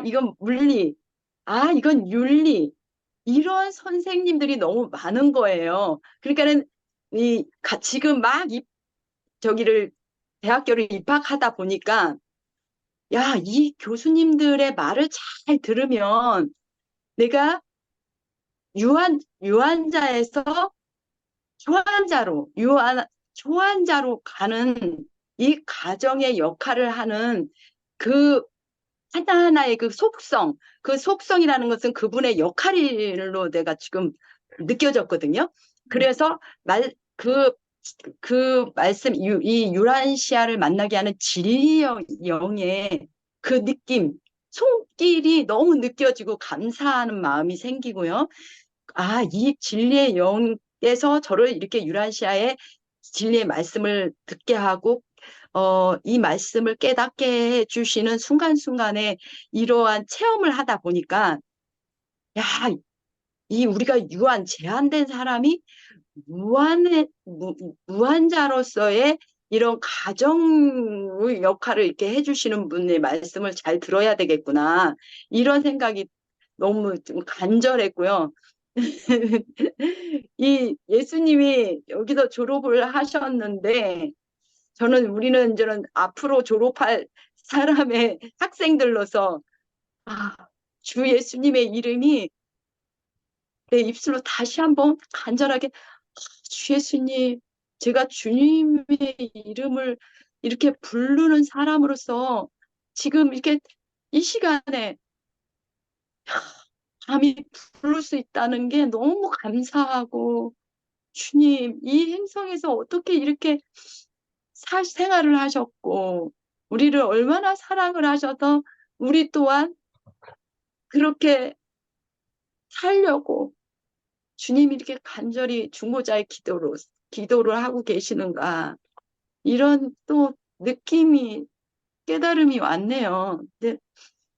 이건 물리 이건 윤리 이런 선생님들이 너무 많은 거예요. 그러니까는 지금 막 대학교를 입학하다 보니까 이 교수님들의 말을 잘 들으면 내가 유한자에서 초한자로 가는 이 과정의 역할을 하는 그 하나하나의 그 속성이라는 것은 그분의 역할로 내가 지금 느껴졌거든요. 그래서 그 말씀, 이 유란시아를 만나게 하는 진리의 영의 그 느낌, 손길이 너무 느껴지고 감사하는 마음이 생기고요. 이 진리의 영에서 저를 이렇게 유란시아의 진리의 말씀을 듣게 하고 이 말씀을 깨닫게 해주시는 순간순간에 이러한 체험을 하다 보니까 우리가 제한된 사람이 무한자로서의 이런 가정 역할을 이렇게 해주시는 분의 말씀을 잘 들어야 되겠구나 이런 생각이 너무 좀 간절했고요. 이 예수님이 여기서 졸업을 하셨는데 우리는 이제는 앞으로 졸업할 사람의 학생들로서 주 예수님의 이름이 내 입술로 다시 한번 간절하게 주 예수님, 제가 주님의 이름을 이렇게 부르는 사람으로서 지금 이렇게 이 시간에 감히 부를 수 있다는 게 너무 감사하고 주님, 이 행성에서 어떻게 이렇게 생활을 하셨고 우리를 얼마나 사랑을 하셔서 우리 또한 그렇게 살려고 주님이 이렇게 간절히 중보자의 기도를 하고 계시는가 이런 또 느낌이 깨달음이 왔네요. 근데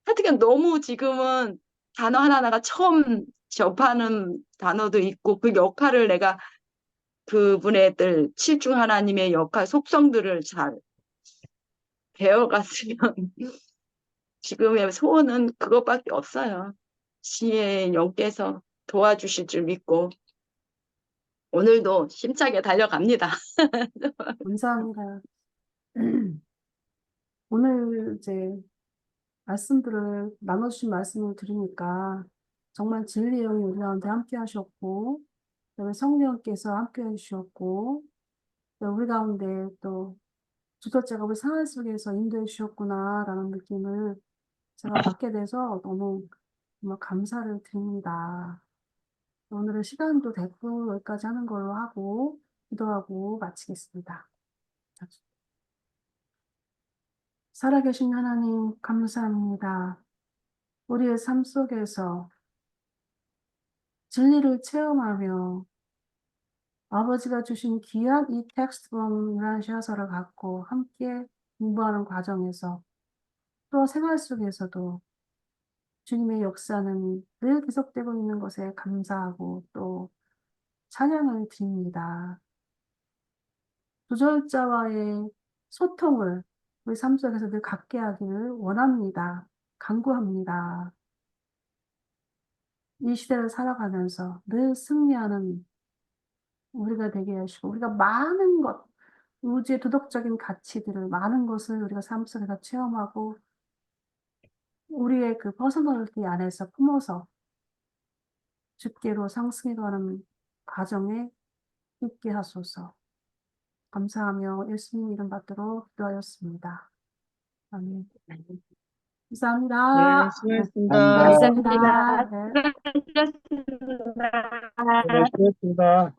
하여튼 너무 지금은 단어 하나하나가 처음 접하는 단어도 있고 그 역할을 내가 그분의들 칠중 하나님의 역할 속성들을 잘 배워갔으면 지금의 소원은 그것밖에 없어요. 지혜의 영께서 도와주실 줄 믿고 오늘도 힘차게 달려갑니다. 감사합니다. 오늘 이제 나눠주신 말씀을 들으니까 정말 진리의 영이 우리 가운데 함께 하셨고, 그다음에 성령께서 함께 해주셨고, 또 우리 가운데 또 주도자가 우리 생활 속에서 인도해 주셨구나라는 느낌을 제가 받게 돼서 너무 정말 감사를 드립니다. 오늘은 시간도 됐고 여기까지 하는 걸로 하고 기도하고 마치겠습니다. 살아계신 하나님 감사합니다. 우리의 삶 속에서 진리를 체험하며 아버지가 주신 귀한 이 텍스트본 유란시아서를 갖고 함께 공부하는 과정에서 또 생활 속에서도 주님의 역사는 늘 계속되고 있는 것에 감사하고 또 찬양을 드립니다. 두절자와의 소통을 우리 삶 속에서 늘 갖게 하기를 원합니다. 간구합니다. 이 시대를 살아가면서 늘 승리하는 우리가 되게 하시고 우리가 많은 것, 우주의 도덕적인 가치들을 많은 것을 우리가 삶 속에서 체험하고 우리의 그 퍼스널리티 안에서 품어서 주께로 상승해가는 과정에 있게 하소서. 감사하며 예수님 이름 받들어 기도하였습니다. 아멘. 감사합니다. 네, 수고했습니다. 감사합니다. 감사합니다. 네. 수고하셨습니다. 네, 수고했습니다.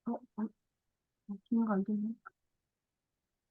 어, 어, 어, 기능 안 되네.